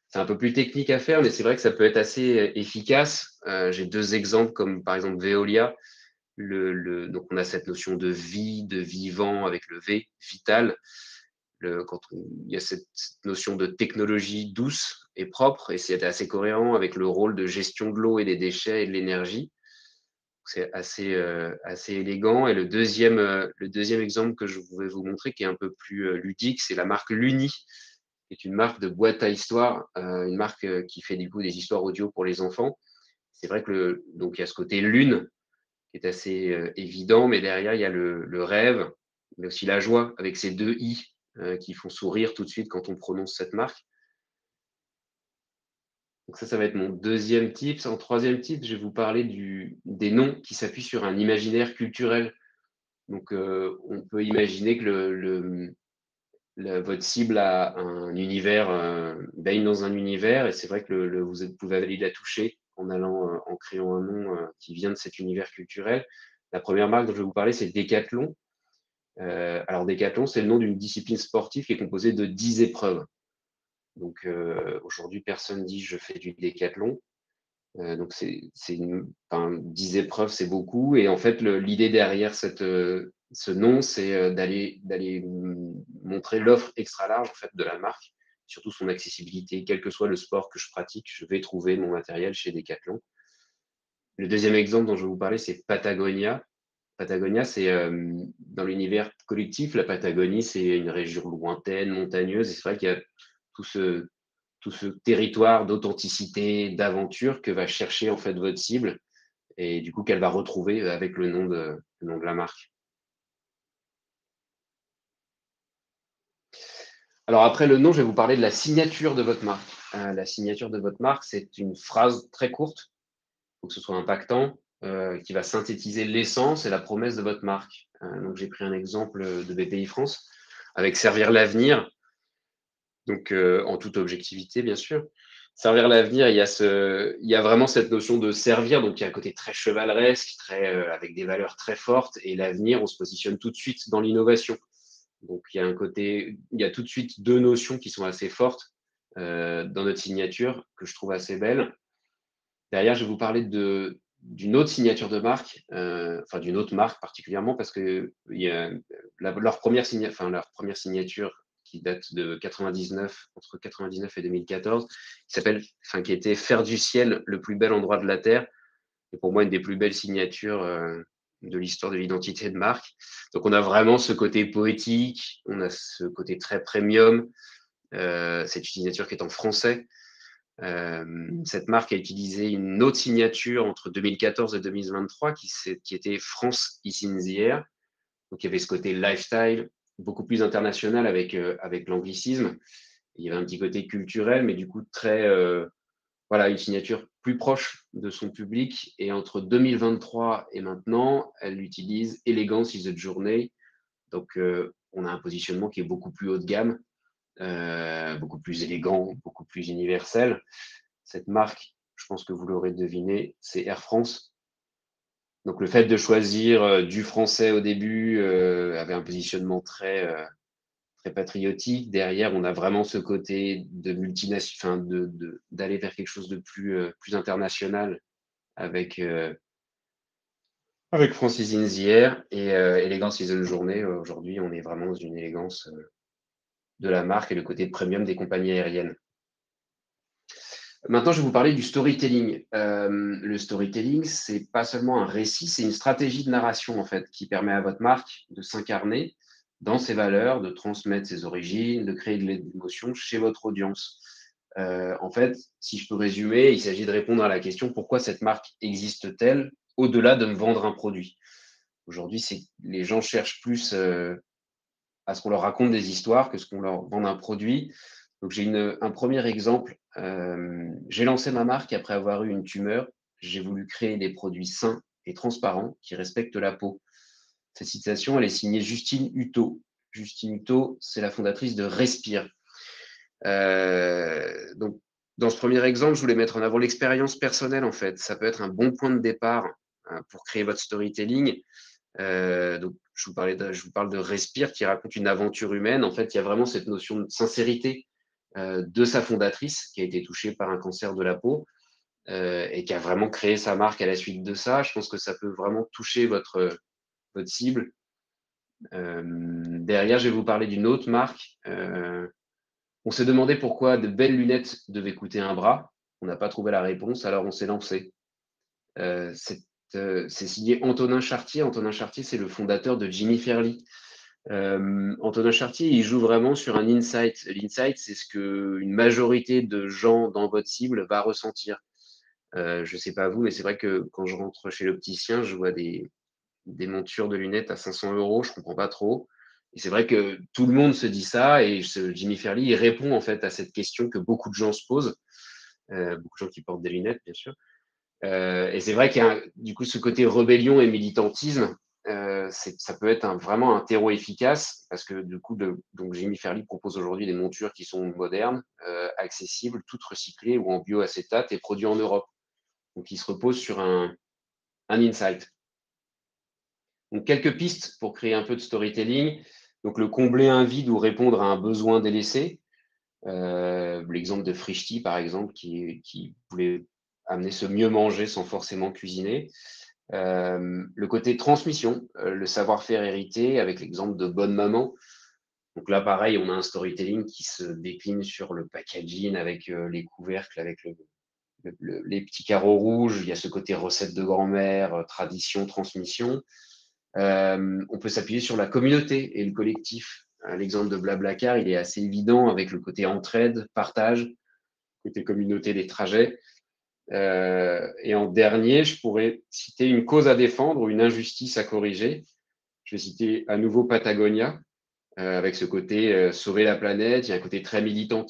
c'est un peu plus technique à faire, mais c'est vrai que ça peut être assez efficace. J'ai 2 exemples, comme par exemple Veolia. Donc, on a cette notion de vie, de vivant avec le V, vital. Il y a cette notion de technologie douce et propre, et c'est assez cohérent avec le rôle de gestion de l'eau et des déchets et de l'énergie. C'est assez élégant. Et le deuxième exemple que je voulais vous montrer, qui est un peu plus ludique, c'est la marque Luni, qui est une marque de boîte à histoires, une marque qui fait du coup des histoires audio pour les enfants. C'est vrai que donc il y a ce côté lune qui est assez évident, mais derrière il y a le rêve, mais aussi la joie avec ces 2 i qui font sourire tout de suite quand on prononce cette marque. Donc ça va être mon deuxième tip. En troisième tip, je vais vous parler des noms qui s'appuient sur un imaginaire culturel. Donc, on peut imaginer que votre cible a un univers, baigne dans un univers, et c'est vrai que vous pouvez aller la toucher en créant un nom qui vient de cet univers culturel. La première marque dont je vais vous parler, c'est Decathlon. Alors Decathlon, c'est le nom d'une discipline sportive qui est composée de 10 épreuves. Donc aujourd'hui, personne dit je fais du décathlon. Donc enfin, 10 épreuves, c'est beaucoup. Et en fait, l'idée derrière ce nom, c'est d'aller montrer l'offre extra large en fait, de la marque, surtout son accessibilité. Quel que soit le sport que je pratique, je vais trouver mon matériel chez Decathlon. Le deuxième exemple dont je vais vous parler, c'est Patagonia. Patagonia, c'est dans l'univers collectif, la Patagonie, c'est une région lointaine, montagneuse. Et c'est vrai qu'il y a tout ce territoire d'authenticité, d'aventure que va chercher en fait votre cible et du coup qu'elle va retrouver avec le nom de la marque. Alors après le nom, je vais vous parler de la signature de votre marque. La signature de votre marque, c'est une phrase très courte, il faut que ce soit impactant, qui va synthétiser l'essence et la promesse de votre marque. Donc j'ai pris un exemple de BPI France avec Servir l'avenir. Donc, en toute objectivité, bien sûr. Servir l'avenir, il y a vraiment cette notion de servir, donc il y a un côté très chevaleresque, avec des valeurs très fortes, et l'avenir, on se positionne tout de suite dans l'innovation. Donc, il y a tout de suite 2 notions qui sont assez fortes dans notre signature, que je trouve assez belles. Derrière, je vais vous parler d'une autre signature de marque, enfin d'une autre marque particulièrement, parce que leur première signature qui date de 99, entre 99 et 2014, qui était Faire du ciel le plus bel endroit de la Terre. Et pour moi, une des plus belles signatures de l'histoire de l'identité de marque. Donc, on a vraiment ce côté poétique, on a ce côté très premium, cette signature qui est en français. Cette marque a utilisé une autre signature entre 2014 et 2023 qui était France is in the air. Donc, il y avait ce côté lifestyle, beaucoup plus international avec l'anglicisme. Il y avait un petit côté culturel, mais du coup, voilà, une signature plus proche de son public. Et entre 2023 et maintenant, elle utilise Elegance is a journey. Donc, on a un positionnement qui est beaucoup plus haut de gamme, beaucoup plus élégant, beaucoup plus universel. Cette marque, je pense que vous l'aurez deviné, c'est Air France. Donc le fait de choisir du français au début avait un positionnement très patriotique. Derrière, on a vraiment ce côté de d'aller vers quelque chose de plus international avec Francis in the Air et Elegance is a journée. Aujourd'hui, on est vraiment dans une élégance de la marque et le côté premium des compagnies aériennes. Maintenant, je vais vous parler du storytelling. Le storytelling, c'est pas seulement un récit, c'est une stratégie de narration en fait qui permet à votre marque de s'incarner dans ses valeurs, de transmettre ses origines, de créer de l'émotion chez votre audience. En fait, si je peux résumer, il s'agit de répondre à la question pourquoi cette marque existe-t-elle au-delà de me vendre un produit. Aujourd'hui, les gens cherchent plus à ce qu'on leur raconte des histoires que ce qu'on leur vende un produit. Donc, j'ai un premier exemple. J'ai lancé ma marque après avoir eu une tumeur. J'ai voulu créer des produits sains et transparents qui respectent la peau. Cette citation, elle est signée Justine Hutto. Justine Hutto, c'est la fondatrice de Respire. Donc, dans ce premier exemple, je voulais mettre en avant l'expérience personnelle, en fait. Ça peut être un bon point de départ pour créer votre storytelling. Donc, je vous parle de Respire, qui raconte une aventure humaine. En fait, il y a vraiment cette notion de sincérité de sa fondatrice, qui a été touchée par un cancer de la peau et qui a vraiment créé sa marque à la suite de ça. Je pense que ça peut vraiment toucher votre cible. Derrière, je vais vous parler d'une autre marque. On s'est demandé pourquoi de belles lunettes devaient coûter un bras. On n'a pas trouvé la réponse, alors on s'est lancé. C'est signé Antonin Chartier. Antonin Chartier, c'est le fondateur de Jimmy Fairly. Antonin Chartier, il joue vraiment sur un insight. L'insight, c'est ce qu'une majorité de gens dans votre cible va ressentir. Je ne sais pas vous, mais c'est vrai que quand je rentre chez l'opticien, je vois des montures de lunettes à 500 €, je comprends pas trop. Et c'est vrai que tout le monde se dit ça, et Jimmy Fairly, il répond en fait à cette question que beaucoup de gens se posent, beaucoup de gens qui portent des lunettes, bien sûr. Et c'est vrai qu'il y a du coup ce côté rébellion et militantisme, ça peut être vraiment un terreau efficace, parce que du coup, donc Jimmy Fairly propose aujourd'hui des montures qui sont modernes, accessibles, toutes recyclées ou en bioacétate et produites en Europe. Donc, il se repose sur un insight. Donc, quelques pistes pour créer un peu de storytelling. Donc, le combler un vide ou répondre à un besoin délaissé. L'exemple de Frischti, par exemple, qui voulait amener ce mieux manger sans forcément cuisiner. Le côté transmission, le savoir-faire hérité, avec l'exemple de Bonne Maman. Donc là, pareil, on a un storytelling qui se décline sur le packaging avec les couvercles, avec les petits carreaux rouges. Il y a ce côté recette de grand-mère, tradition, transmission. On peut s'appuyer sur la communauté et le collectif. L'exemple de Blablacar, il est assez évident avec le côté entraide, partage, côté communauté des trajets. Et en dernier, je pourrais citer une cause à défendre ou une injustice à corriger. Je vais citer à nouveau Patagonia, avec ce côté sauver la planète. Il y a un côté très militant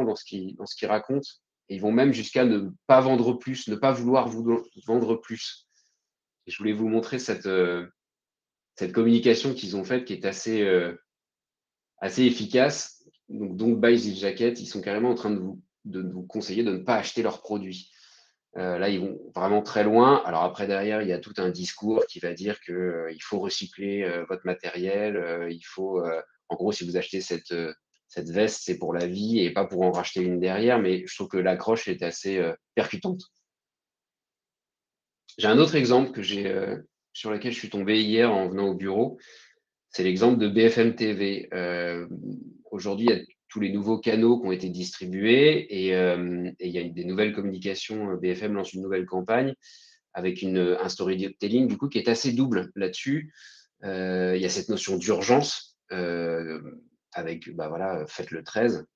dans ce qu'il raconte. Et ils vont même jusqu'à ne pas vendre plus, ne pas vouloir vendre plus. Et je voulais vous montrer cette communication qu'ils ont faite, qui est assez efficace. Donc Don't Buy This Jacket, ils sont carrément en train de vous conseiller de ne pas acheter leurs produits. Là, ils vont vraiment très loin. Alors après, derrière, il y a tout un discours qui va dire qu'il faut recycler votre matériel. En gros, si vous achetez cette veste, c'est pour la vie et pas pour en racheter une derrière. Mais je trouve que l'accroche est assez percutante. J'ai un autre exemple sur lequel je suis tombé hier en venant au bureau. C'est l'exemple de BFM TV. Aujourd'hui, il y a tous les nouveaux canaux qui ont été distribués et il y a des nouvelles communications. BFM lance une nouvelle campagne avec un storytelling du coup qui est assez double là-dessus. Il y a cette notion d'urgence avec, faites le 13,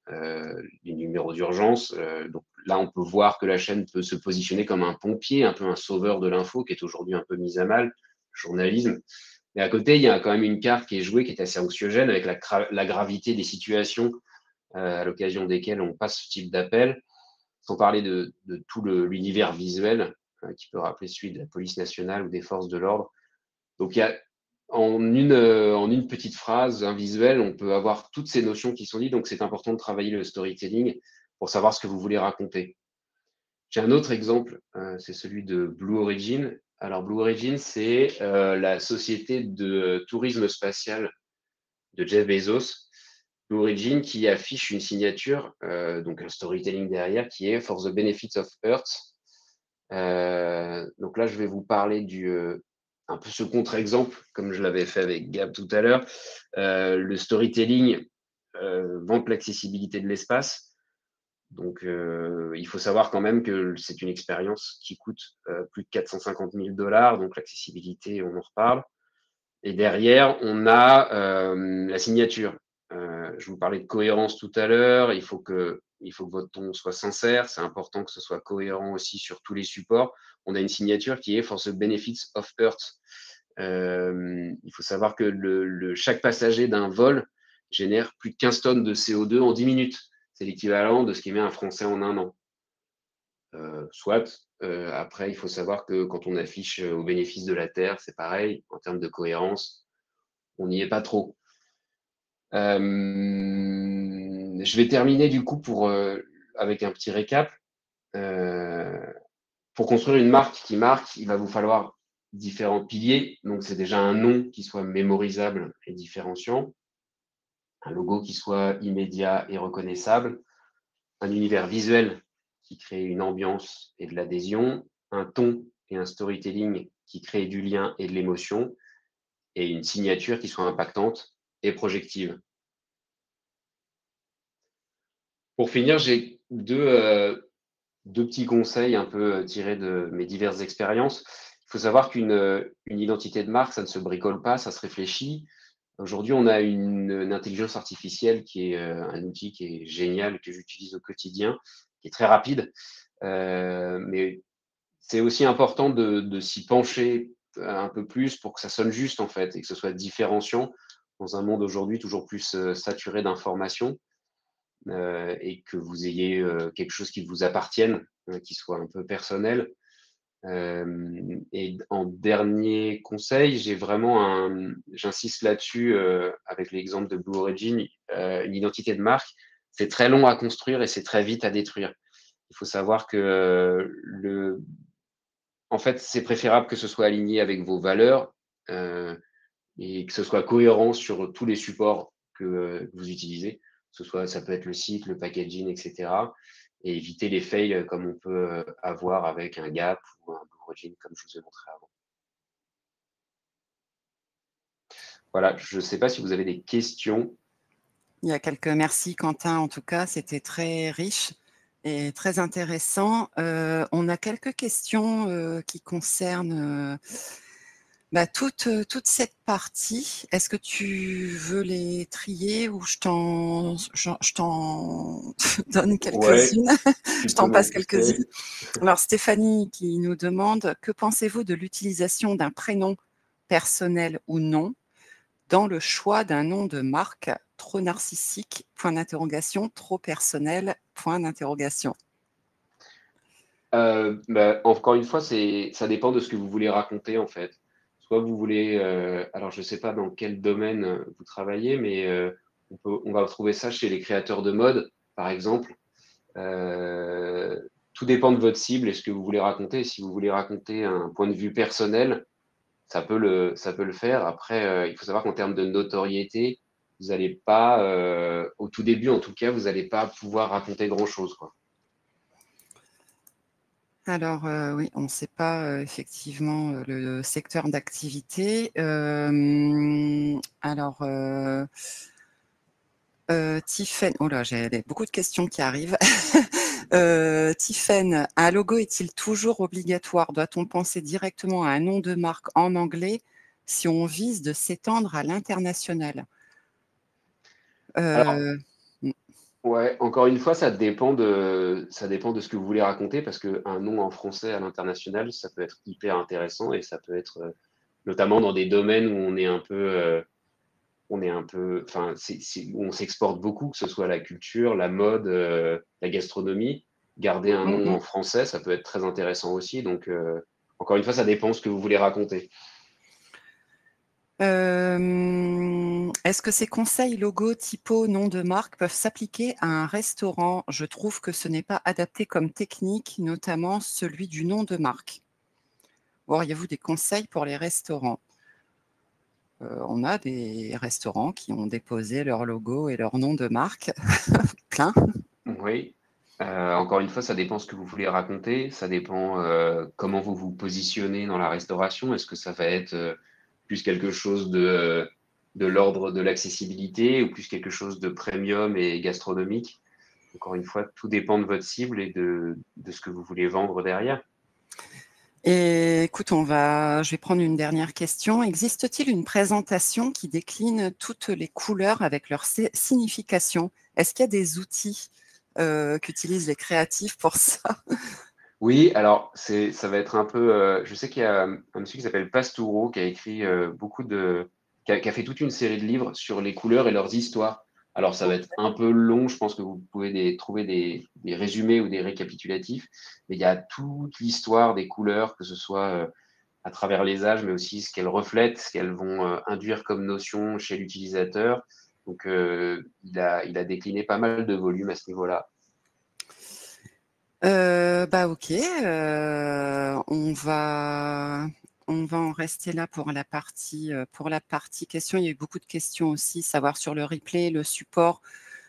les numéros d'urgence. Donc là, on peut voir que la chaîne peut se positionner comme un pompier, un peu un sauveur de l'info qui est aujourd'hui un peu mise à mal, le journalisme. Mais à côté, il y a quand même une carte qui est jouée, qui est assez anxiogène, avec la gravité des situations à l'occasion desquelles on passe ce type d'appel, sans parler de tout l'univers visuel qui peut rappeler celui de la police nationale ou des forces de l'ordre. Donc, il y a, en une petite phrase, un visuel, on peut avoir toutes ces notions qui sont dites. Donc, c'est important de travailler le storytelling pour savoir ce que vous voulez raconter. J'ai un autre exemple, c'est celui de Blue Origin. Alors, Blue Origin, c'est la société de tourisme spatial de Jeff Bezos. Blue Origin qui affiche une signature, donc un storytelling derrière, qui est For the Benefits of Earth. Donc là, je vais vous parler un peu ce contre-exemple, comme je l'avais fait avec Gab tout à l'heure. Le storytelling vante l'accessibilité de l'espace. Donc, il faut savoir quand même que c'est une expérience qui coûte plus de 450 000 $. Donc, l'accessibilité, on en reparle. Et derrière, on a la signature. Je vous parlais de cohérence tout à l'heure. Il faut que votre ton soit sincère. C'est important que ce soit cohérent aussi sur tous les supports. On a une signature qui est For the Benefits of Earth. Il faut savoir que chaque passager d'un vol génère plus de 15 tonnes de CO2 en 10 minutes. C'est l'équivalent de ce qu'émet un Français en un an. Soit. Après, il faut savoir que quand on affiche au bénéfice de la Terre, c'est pareil. En termes de cohérence, on n'y est pas trop. Je vais terminer du coup avec un petit récap, pour construire une marque qui marque, il va vous falloir différents piliers. Donc, c'est déjà un nom qui soit mémorisable et différenciant, un logo qui soit immédiat et reconnaissable, un univers visuel qui crée une ambiance et de l'adhésion, un ton et un storytelling qui crée du lien et de l'émotion, et une signature qui soit impactante et projective. Pour finir, j'ai deux petits conseils un peu tirés de mes diverses expériences. Il faut savoir une identité de marque, ça ne se bricole pas, ça se réfléchit. Aujourd'hui, on a une intelligence artificielle qui est un outil qui est génial, que j'utilise au quotidien, qui est très rapide. Mais c'est aussi important de s'y pencher un peu plus pour que ça sonne juste, en fait, et que ce soit différenciant dans un monde aujourd'hui toujours plus saturé d'informations, et que vous ayez quelque chose qui vous appartienne, qui soit un peu personnel. Et en dernier conseil, j'insiste là-dessus avec l'exemple de Blue Origin, une identité de marque, c'est très long à construire et c'est très vite à détruire. Il faut savoir que en fait, c'est préférable que ce soit aligné avec vos valeurs et que ce soit cohérent sur tous les supports que vous utilisez. Ça peut être le site, le packaging, etc. Et éviter les fails comme on peut avoir avec un Gap ou un Blue Origin, comme je vous ai montré avant. Voilà, je ne sais pas si vous avez des questions. Il y a quelques merci Quentin, en tout cas, c'était très riche et très intéressant. On a quelques questions qui concernent toute cette partie. Est-ce que tu veux les trier ou je t'en donne Ouais, quelques-unes? tu Je peux t'en m'en passe quelques-unes. pousser. Alors Stéphanie qui nous demande: que pensez-vous de l'utilisation d'un prénom personnel ou non dans le choix d'un nom de marque? Trop narcissique, point d'interrogation, trop personnel, point d'interrogation. Encore une fois, ça dépend de ce que vous voulez raconter, en fait. Soit vous voulez, alors je ne sais pas dans quel domaine vous travaillez, mais on va retrouver ça chez les créateurs de mode, par exemple. Euh, Tout dépend de votre cible et ce que vous voulez raconter. Si vous voulez raconter un point de vue personnel, ça peut le faire. Après, il faut savoir qu'en termes de notoriété, vous n'allez pas, au tout début en tout cas, vous n'allez pas pouvoir raconter grand-chose, quoi. Alors, oui, on ne sait pas effectivement le secteur d'activité. Tiffaine, oh là, j'ai beaucoup de questions qui arrivent. Tiffaine, un logo est-il toujours obligatoire? Doit-on penser directement à un nom de marque en anglais si on vise de s'étendre à l'international? Alors, Euh, ouais, encore une fois, ça dépend de ce que vous voulez raconter, parce qu'un nom en français à l'international, ça peut être hyper intéressant et ça peut être notamment dans des domaines où enfin, où on s'exporte beaucoup, que ce soit la culture, la mode, la gastronomie. Garder un nom en français, ça peut être très intéressant aussi. Donc, encore une fois, ça dépend de ce que vous voulez raconter. Est-ce que ces conseils logos, typos, noms de marque peuvent s'appliquer à un restaurant? Je trouve que ce n'est pas adapté comme technique, notamment celui du nom de marque. Auriez-vous des conseils pour les restaurants? On a des restaurants qui ont déposé leur logo et leur nom de marque, plein. Oui. Encore une fois, ça dépend ce que vous voulez raconter. Ça dépend comment vous vous positionnez dans la restauration. Est-ce que ça va être plus quelque chose de l'ordre de l'accessibilité ou plus quelque chose de premium et gastronomique? Encore une fois, tout dépend de votre cible et de ce que vous voulez vendre derrière. Et écoute, je vais prendre une dernière question. Existe-t-il une présentation qui décline toutes les couleurs avec leur signification? Est-ce qu'il y a des outils qu'utilisent les créatifs pour ça? Oui, alors ça va être un peu. Je sais qu'il y a un monsieur qui s'appelle Pastoureau qui a écrit qui a fait toute une série de livres sur les couleurs et leurs histoires. Alors ça va être un peu long, je pense que vous pouvez trouver des résumés ou des récapitulatifs, mais il y a toute l'histoire des couleurs, que ce soit à travers les âges, mais aussi ce qu'elles reflètent, ce qu'elles vont induire comme notion chez l'utilisateur. Donc il a décliné pas mal de volumes à ce niveau-là. OK, on va en rester là pour la partie questions. Il y a eu beaucoup de questions aussi, savoir sur le replay, le support.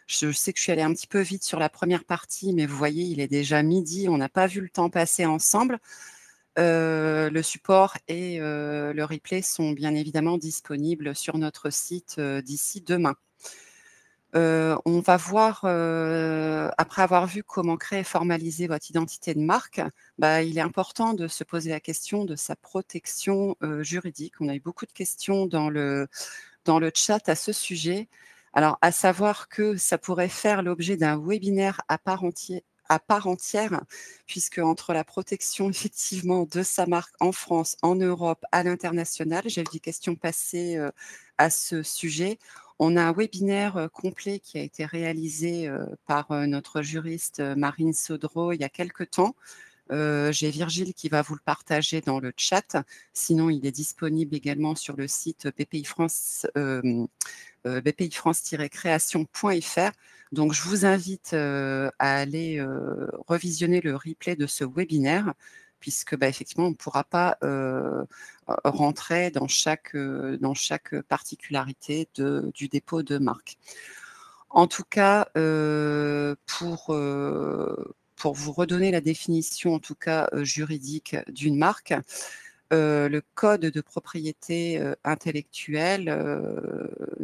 Je sais que je suis allée un petit peu vite sur la première partie, mais vous voyez, il est déjà midi, on n'a pas vu le temps passer ensemble. Le support et le replay sont bien évidemment disponibles sur notre site, d'ici demain. On va voir, après avoir vu comment créer et formaliser votre identité de marque, il est important de se poser la question de sa protection, juridique. On a eu beaucoup de questions dans le chat à ce sujet. Alors, à savoir que ça pourrait faire l'objet d'un webinaire à part entière, puisque entre la protection effectivement de sa marque en France, en Europe, à l'international, j'ai vu des questions passer, à ce sujet. On a un webinaire, complet qui a été réalisé, par, notre juriste, Marine Sodreau, il y a quelque temps. J'ai Virgile qui va vous le partager dans le chat. Sinon, il est disponible également sur le site BPI France, bpifrance-création.fr. Donc, je vous invite à aller revisionner le replay de ce webinaire, puisque effectivement, on ne pourra pas rentrer dans chaque particularité du dépôt de marque. En tout cas, pour vous redonner la définition, en tout cas juridique, d'une marque, le code de propriété intellectuelle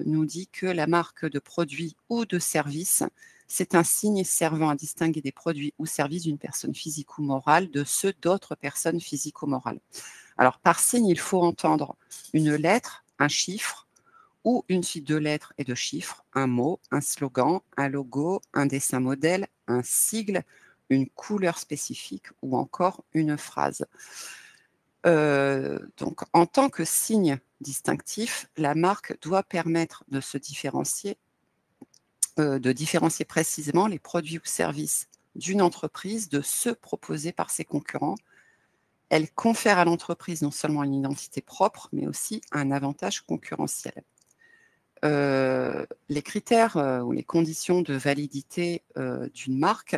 nous dit que la marque de produit ou de service, c'est un signe servant à distinguer des produits ou services d'une personne physique ou morale de ceux d'autres personnes physiques ou morales. Alors, par signe, il faut entendre une lettre, un chiffre ou une suite de lettres et de chiffres, un mot, un slogan, un logo, un dessin modèle, un sigle, une couleur spécifique ou encore une phrase. Donc, en tant que signe distinctif, la marque doit permettre de se différencier, précisément les produits ou services d'une entreprise de ceux proposés par ses concurrents. Elle confère à l'entreprise non seulement une identité propre, mais aussi un avantage concurrentiel. Les critères ou les conditions de validité d'une marque,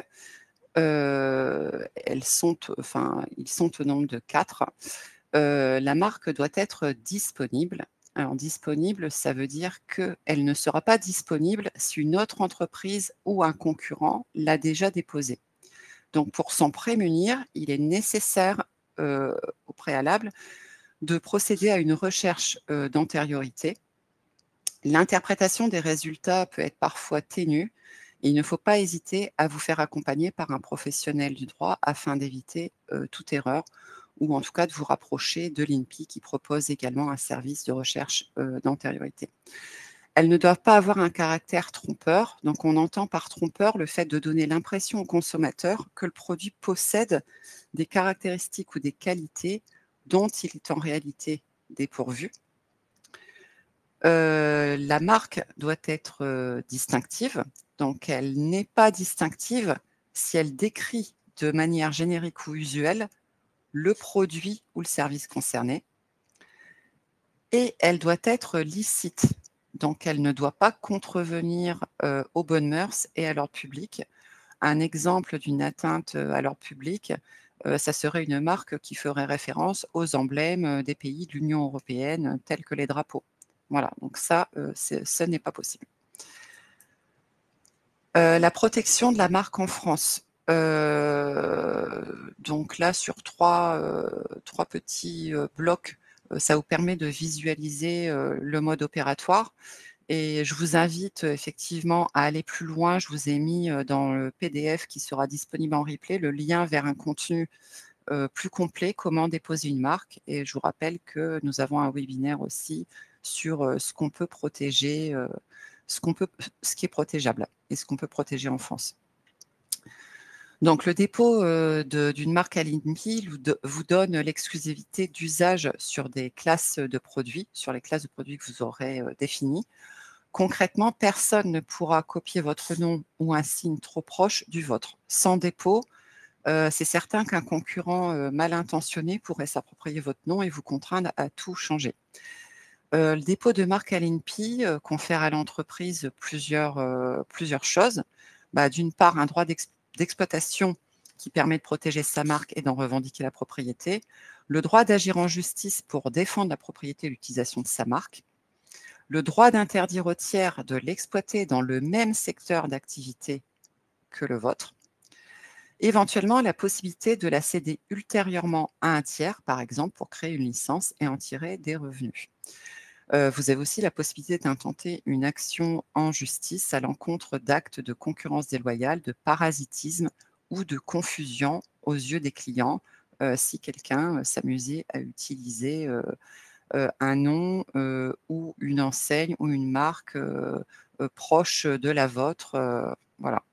ils sont au nombre de 4. La marque doit être disponible. Alors disponible, ça veut dire qu'elle ne sera pas disponible si une autre entreprise ou un concurrent l'a déjà déposée. Donc pour s'en prémunir, il est nécessaire au préalable de procéder à une recherche d'antériorité. L'interprétation des résultats peut être parfois ténue et il ne faut pas hésiter à vous faire accompagner par un professionnel du droit afin d'éviter toute erreur ou en tout cas de vous rapprocher de l'INPI qui propose également un service de recherche d'antériorité. Elles ne doivent pas avoir un caractère trompeur. Donc, on entend par trompeur le fait de donner l'impression au consommateur que le produit possède des caractéristiques ou des qualités dont il est en réalité dépourvu. La marque doit être distinctive. Donc, elle n'est pas distinctive si elle décrit de manière générique ou usuelle le produit ou le service concerné. Et elle doit être licite. Donc, elle ne doit pas contrevenir aux bonnes mœurs et à l'ordre public. Un exemple d'une atteinte à l'ordre public, ça serait une marque qui ferait référence aux emblèmes des pays de l'Union européenne, tels que les drapeaux. Voilà, donc ça, ce n'est pas possible. La protection de la marque en France. Donc là, sur trois petits blocs, ça vous permet de visualiser le mode opératoire. Et je vous invite effectivement à aller plus loin. Je vous ai mis dans le PDF qui sera disponible en replay le lien vers un contenu plus complet, comment déposer une marque. Et je vous rappelle que nous avons un webinaire aussi sur ce qu'on peut protéger, ce qui est protégeable et ce qu'on peut protéger en France. Donc, le dépôt d'une marque à l'INPI vous donne l'exclusivité d'usage sur des classes de produits, sur les classes de produits que vous aurez définies. Concrètement, personne ne pourra copier votre nom ou un signe trop proche du vôtre. Sans dépôt, c'est certain qu'un concurrent mal intentionné pourrait s'approprier votre nom et vous contraindre à tout changer. Le dépôt de marque à l'INPI confère à l'entreprise plusieurs choses. D'une part, un droit d'exploitation qui permet de protéger sa marque et d'en revendiquer la propriété, le droit d'agir en justice pour défendre la propriété et l'utilisation de sa marque, le droit d'interdire aux tiers de l'exploiter dans le même secteur d'activité que le vôtre, éventuellement la possibilité de la céder ultérieurement à un tiers, par exemple, pour créer une licence et en tirer des revenus. Vous avez aussi la possibilité d'intenter une action en justice à l'encontre d'actes de concurrence déloyale, de parasitisme ou de confusion aux yeux des clients si quelqu'un s'amusait à utiliser un nom ou une enseigne ou une marque proche de la vôtre. Voilà.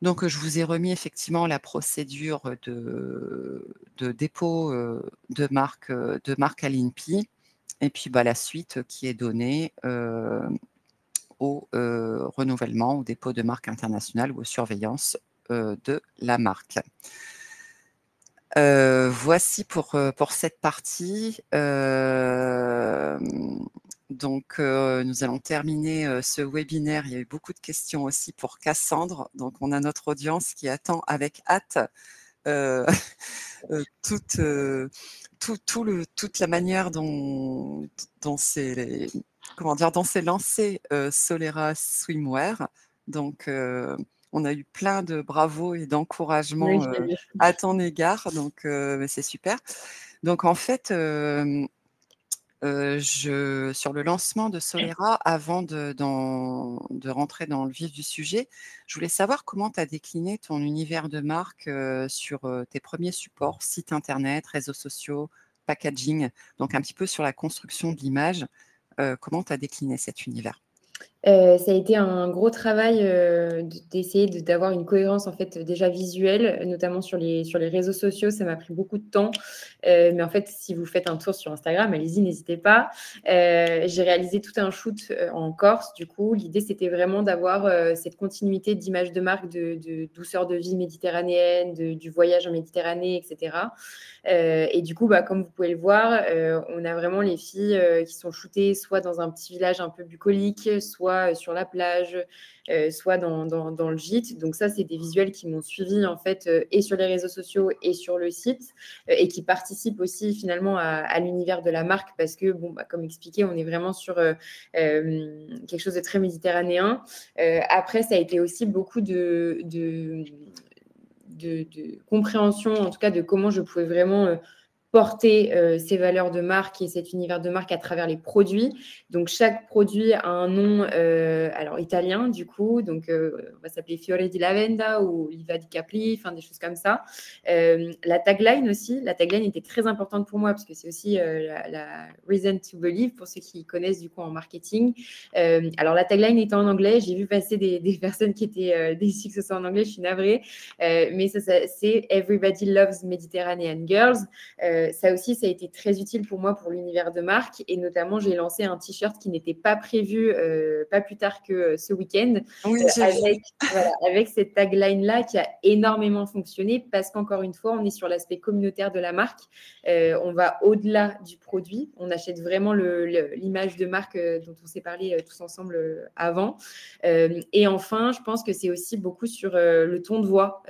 Donc, je vous ai remis effectivement la procédure de dépôt de marque à l'INPI et puis la suite qui est donnée au renouvellement, au dépôt de marque internationale ou aux surveillances de la marque. Voici pour cette partie. Donc, nous allons terminer ce webinaire. Il y a eu beaucoup de questions aussi pour Cassandre. Donc, on a notre audience qui attend avec hâte toute la manière dont c'est lancé Solera Swimwear. Donc, on a eu plein de bravos et d'encouragements à ton égard. Donc, c'est super. Donc, en fait, sur le lancement de Solera, avant de rentrer dans le vif du sujet, je voulais savoir comment tu as décliné ton univers de marque sur tes premiers supports, site internet, réseaux sociaux, packaging, donc un petit peu sur la construction de l'image. Comment tu as décliné cet univers ? Ça a été un gros travail d'essayer d'avoir une cohérence en fait déjà visuelle, notamment sur les réseaux sociaux. Ça m'a pris beaucoup de temps, mais en fait, si vous faites un tour sur Instagram, allez-y, n'hésitez pas. J'ai réalisé tout un shoot en Corse. Du coup, l'idée c'était vraiment d'avoir cette continuité d'image de marque, de douceur de vie méditerranéenne, du voyage en Méditerranée, etc. Et du coup, comme vous pouvez le voir, on a vraiment les filles qui sont shootées soit dans un petit village un peu bucolique, soit sur la plage, soit dans le gîte. Donc ça, c'est des visuels qui m'ont suivi en fait et sur les réseaux sociaux et sur le site et qui participent aussi finalement à l'univers de la marque parce que, comme expliqué, on est vraiment sur quelque chose de très méditerranéen. Après, ça a été aussi beaucoup de compréhension, en tout cas de comment je pouvais vraiment porter ces valeurs de marque et cet univers de marque à travers les produits. Donc, chaque produit a un nom alors italien, du coup. Donc, on va s'appeler Fiore di Lavenda ou Oliva di Capri, enfin des choses comme ça. La tagline aussi. La tagline était très importante pour moi parce que c'est aussi la reason to believe pour ceux qui connaissent du coup en marketing. Alors, la tagline était en anglais. J'ai vu passer des personnes qui étaient déçues que ce soit en anglais. Je suis navrée. Mais ça, c'est Everybody Loves Mediterranean Girls. Ça aussi, ça a été très utile pour moi pour l'univers de marque. Et notamment, j'ai lancé un t-shirt qui n'était pas prévu pas plus tard que ce week-end. Oui, avec cette tagline-là qui a énormément fonctionné parce qu'encore une fois, on est sur l'aspect communautaire de la marque. On va au-delà du produit. On achète vraiment l'image de marque dont on s'est parlé tous ensemble avant. Et enfin, je pense que c'est aussi beaucoup sur le ton de voix.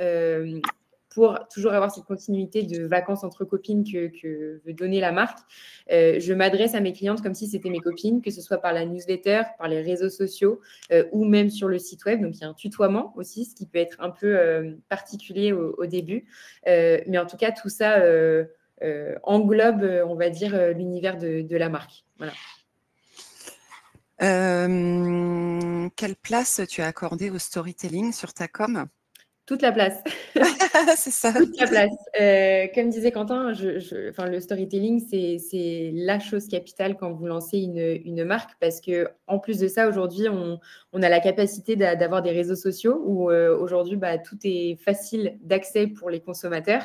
Pour toujours avoir cette continuité de vacances entre copines que veut donner la marque. Je m'adresse à mes clientes comme si c'était mes copines, que ce soit par la newsletter, par les réseaux sociaux ou même sur le site web. Donc, il y a un tutoiement aussi, ce qui peut être un peu particulier au début. Mais en tout cas, tout ça englobe, on va dire, l'univers de la marque. Voilà. Quelle place tu as accordée au storytelling sur ta com ? Toute la place. C'est ça. Toute la place. Comme disait Quentin, le storytelling, c'est la chose capitale quand vous lancez une marque parce que en plus de ça, aujourd'hui, on a la capacité d'avoir des réseaux sociaux où aujourd'hui, tout est facile d'accès pour les consommateurs.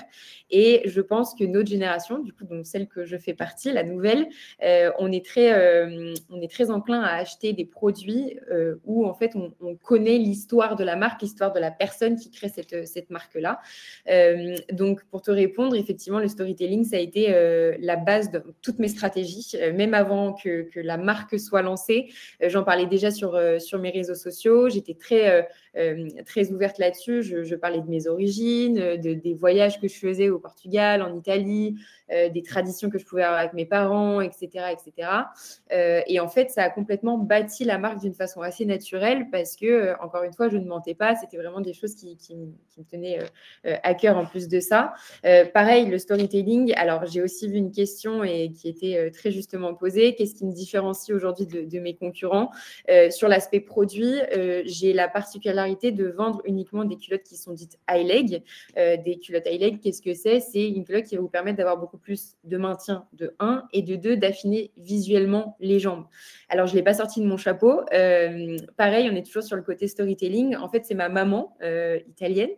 Et je pense que notre génération, du coup, donc celle que je fais partie, la nouvelle, on est très enclin à acheter des produits où en fait on connaît l'histoire de la marque, l'histoire de la personne qui crée cette marque-là. Donc, pour te répondre, effectivement, le storytelling, ça a été la base de toutes mes stratégies, même avant que la marque soit lancée. J'en parlais déjà sur mes réseaux sociaux. J'étais très ouverte là-dessus. Je parlais de mes origines, des voyages que je faisais au Portugal, en Italie, des traditions que je pouvais avoir avec mes parents, etc., etc. Et en fait, ça a complètement bâti la marque d'une façon assez naturelle parce que, encore une fois, je ne mentais pas. C'était vraiment des choses qui me tenaient à cœur en plus de ça. Pareil, le storytelling. Alors, j'ai aussi vu une question et qui était très justement posée. Qu'est-ce qui me différencie aujourd'hui de mes concurrents? Sur l'aspect produit, j'ai la particularité de vendre uniquement des culottes qui sont dites high leg. Des culottes high leg, qu'est-ce que c'est? C'est une culotte qui va vous permettre d'avoir beaucoup plus de maintien de 1 et de 2, d'affiner visuellement les jambes. Alors, je ne l'ai pas sorti de mon chapeau. Pareil, on est toujours sur le côté storytelling. En fait, c'est ma maman italienne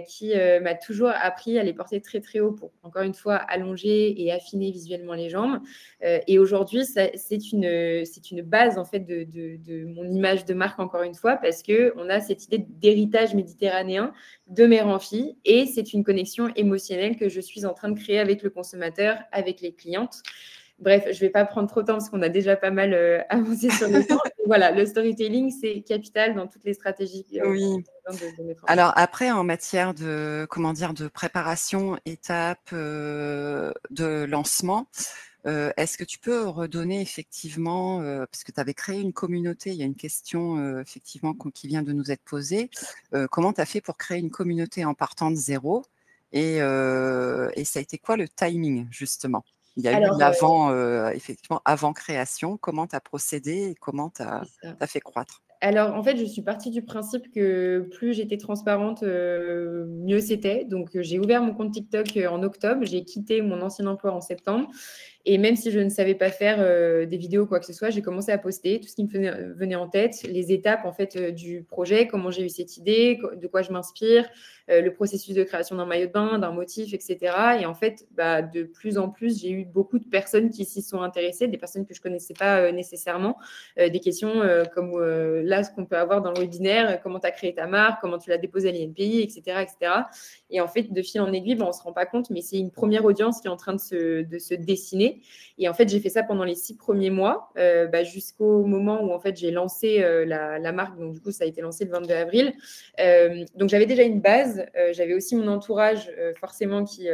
qui m'a toujours appris à les porter très, très haut pour, encore une fois, allonger et affiner visuellement les jambes. Et aujourd'hui, c'est une base, en fait, de mon image de marque, encore une fois, parce qu'on a cette idée d'héritage méditerranéen de mère en fille et c'est une connexion émotionnelle que je suis en train de créer avec le consommateur, avec les clientes. Bref, je ne vais pas prendre trop de temps parce qu'on a déjà pas mal avancé sur le temps. Voilà, le storytelling, c'est capital dans toutes les stratégies. Oui. Alors après, en matière de, de préparation, étape de lancement, est-ce que tu peux redonner effectivement, parce que tu avais créé une communauté, il y a une question effectivement qui vient de nous être posée, comment tu as fait pour créer une communauté en partant de zéro et ça a été quoi le timing justement? Il y a eu l'avant, effectivement, avant création, comment tu as procédé et comment tu as fait croître? Alors, en fait, je suis partie du principe que plus j'étais transparente, mieux c'était. Donc, j'ai ouvert mon compte TikTok en octobre. J'ai quitté mon ancien emploi en septembre. Et même si je ne savais pas faire des vidéos ou quoi que ce soit, j'ai commencé à poster tout ce qui me venait en tête, les étapes en fait du projet, comment j'ai eu cette idée, de quoi je m'inspire, le processus de création d'un maillot de bain, d'un motif, etc. Et en fait, de plus en plus, j'ai eu beaucoup de personnes qui s'y sont intéressées, des personnes que je ne connaissais pas nécessairement, des questions comme là, ce qu'on peut avoir dans le webinaire, comment tu as créé ta marque, comment tu l'as déposée à l'INPI, etc., etc. Et en fait, de fil en aiguille, on ne se rend pas compte, mais c'est une première audience qui est en train de se dessiner. Et en fait, j'ai fait ça pendant les 6 premiers mois, jusqu'au moment où en fait, j'ai lancé la marque. Donc, du coup, ça a été lancé le 22 avril. Donc, j'avais déjà une base. J'avais aussi mon entourage, forcément, qui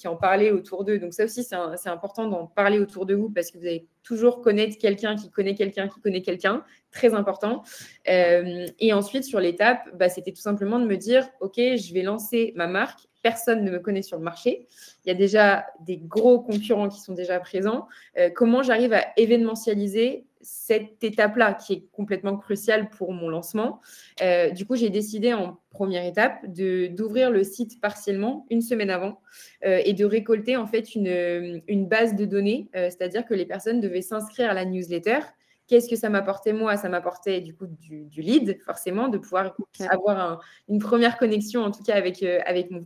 en parlait autour d'eux. Donc, ça aussi, c'est important d'en parler autour de vous parce que vous allez toujours connaître quelqu'un qui connaît quelqu'un qui connaît quelqu'un. Très important. Et ensuite, sur l'étape, c'était tout simplement de me dire, OK, je vais lancer ma marque. Personne ne me connaît sur le marché. Il y a déjà des gros concurrents qui sont déjà présents. Comment j'arrive à événementialiser cette étape-là qui est complètement cruciale pour mon lancement? Du coup, j'ai décidé en première étape d'ouvrir le site partiellement une semaine avant et de récolter en fait une base de données, c'est-à-dire que les personnes devaient s'inscrire à la newsletter. Qu'est-ce que ça m'apportait moi? Ça m'apportait du coup du lead, forcément, de pouvoir avoir une première connexion, en tout cas avec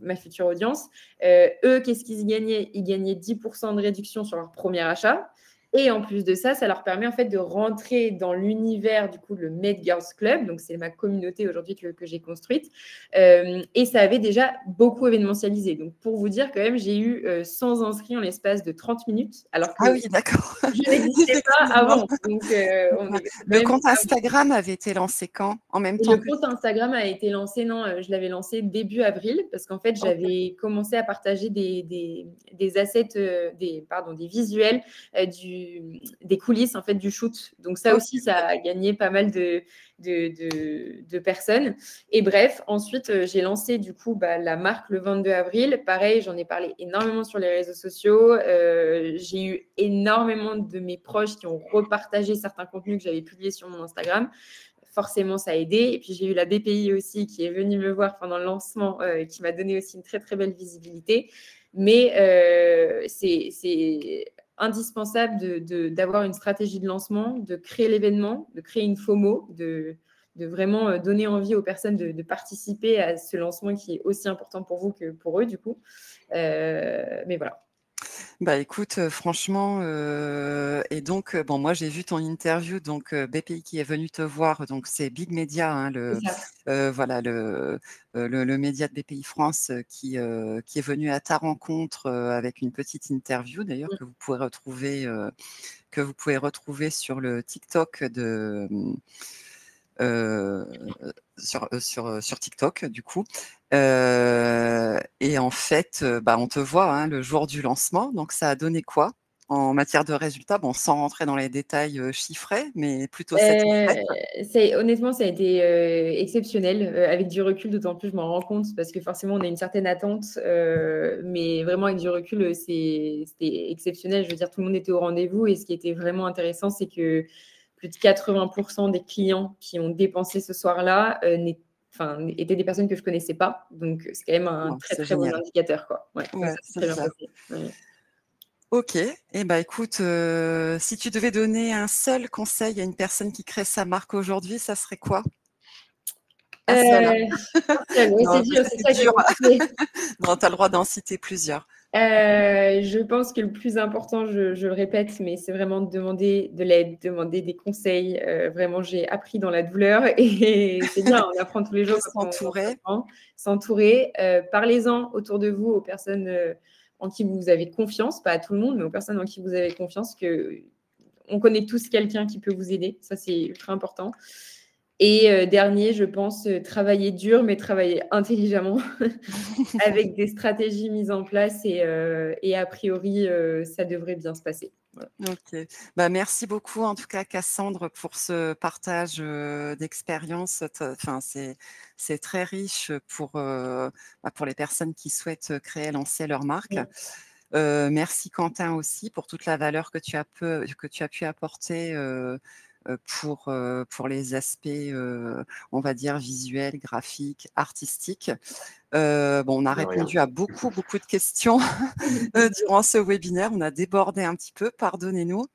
ma future audience. Eux, qu'est-ce qu'ils gagnaient? Ils gagnaient 10% de réduction sur leur premier achat. Et en plus de ça, ça leur permet en fait de rentrer dans l'univers du coup le Made Girls Club. Donc, c'est ma communauté aujourd'hui que j'ai construite. Et ça avait déjà beaucoup événementialisé. Donc, pour vous dire quand même, j'ai eu 100 inscrits en l'espace de 30 minutes. Alors que oui, d'accord. Je n'existais pas avant. Donc, le compte Instagram avait été lancé quand? En même temps le compte Instagram a été lancé, je l'avais lancé début avril parce qu'en fait, j'avais commencé à partager des assets, des visuels, des coulisses en fait du shoot. Donc ça aussi, ça a gagné pas mal de personnes. Et bref, ensuite, j'ai lancé du coup la marque le 22 avril. Pareil, j'en ai parlé énormément sur les réseaux sociaux. J'ai eu énormément de mes proches qui ont repartagé certains contenus que j'avais publiés sur mon Instagram. Forcément, ça a aidé. Et puis, j'ai eu la BPI aussi qui est venue me voir pendant le lancement, qui m'a donné aussi une très, très belle visibilité. Mais c'est indispensable d'avoir une stratégie de lancement, de créer l'événement, de créer une FOMO, de vraiment donner envie aux personnes de participer à ce lancement qui est aussi important pour vous que pour eux, du coup. Mais voilà. Bah, écoute, franchement, et donc, bon, moi, j'ai vu ton interview, donc, BPI qui est venu te voir, donc c'est Big Media, hein, C'est ça. voilà, le média de BPI France, qui est venu à ta rencontre, avec une petite interview d'ailleurs Mmh. que vous pouvez retrouver sur le TikTok de, sur TikTok du coup. Et en fait, bah, on te voit, hein, le jour du lancement, donc ça a donné quoi en matière de résultats? Bon, sans rentrer dans les détails, chiffrés, mais plutôt satisfaite? Honnêtement, ça a été exceptionnel, avec du recul, d'autant plus je m'en rends compte parce que forcément on a une certaine attente, mais vraiment avec du recul, c'était exceptionnel. Je veux dire, tout le monde était au rendez-vous et ce qui était vraiment intéressant, c'est que plus de 80% des clients qui ont dépensé ce soir-là, étaient des personnes que je connaissais pas. Donc c'est quand même un Bon, très, c'est très bon génial. indicateur, quoi. Ouais, donc Ouais, ça s'est c'est très bien clair. passé. Ouais. OK, et bah, écoute, si tu devais donner un seul conseil à une personne qui crée sa marque aujourd'hui, ça serait quoi? Un seul, hein? Un seul, oui, Non, c'est je dur, sais, c'est c'est ça qui est dur. compliqué. Non, tu as le droit d'en citer plusieurs. Je pense que le plus important, je le répète, mais c'est vraiment de demander de l'aide, demander des conseils. Vraiment, j'ai appris dans la douleur et c'est bien, on apprend tous les jours Faut quand on s'entourer. entreprend. S'entourer, parlez-en autour de vous, aux personnes, en qui vous avez confiance, pas à tout le monde, mais aux personnes en qui vous avez confiance, qu'on connaît tous quelqu'un qui peut vous aider. Ça, c'est ultra important. Et dernier, je pense, travailler dur, mais travailler intelligemment avec des stratégies mises en place et a priori, ça devrait bien se passer. Voilà. OK. Bah, merci beaucoup en tout cas Cassandre pour ce partage, d'expérience. Enfin, c'est très riche pour les personnes qui souhaitent, créer, lancer leur marque. Mmh. Merci Quentin aussi pour toute la valeur que tu as pu apporter, pour les aspects, on va dire visuels, graphiques, artistiques. Bon, on a De rien. répondu à beaucoup, beaucoup de questions, durant ce webinaire. On a débordé un petit peu, pardonnez-nous.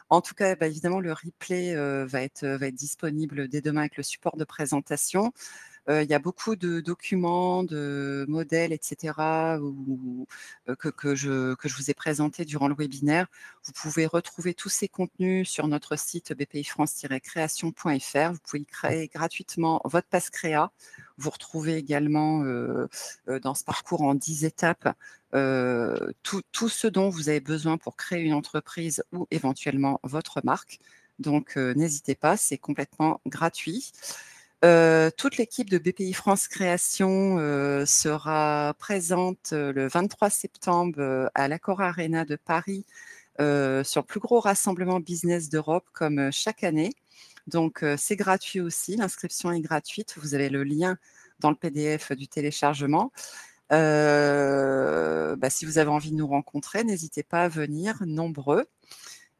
En tout cas, bah, évidemment, le replay, va être disponible dès demain avec le support de présentation. Il y a beaucoup de documents, de modèles et cetera que je vous ai présentés durant le webinaire. Vous pouvez retrouver tous ces contenus sur notre site bpifrance-création.fr. Vous pouvez créer gratuitement votre passe créa. Vous retrouvez également, dans ce parcours en 10 étapes, tout ce dont vous avez besoin pour créer une entreprise ou éventuellement votre marque. Donc, n'hésitez pas, c'est complètement gratuit. Toute l'équipe de BPI France Création, sera présente, le 23 septembre, à l'Accor Arena de Paris, sur le plus gros rassemblement business d'Europe comme, chaque année. Donc, c'est gratuit aussi, l'inscription est gratuite. Vous avez le lien dans le PDF du téléchargement. Bah, si vous avez envie de nous rencontrer, n'hésitez pas à venir nombreux.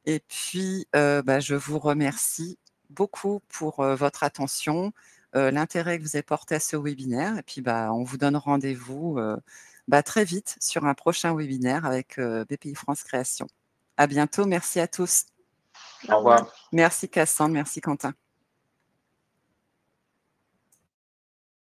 Et puis, bah, je vous remercie beaucoup pour, votre attention, l'intérêt que vous avez porté à ce webinaire et puis, bah, on vous donne rendez-vous, bah, très vite sur un prochain webinaire avec, BPI France Création. À bientôt, merci à tous. Au revoir. Merci Cassandre, merci Quentin.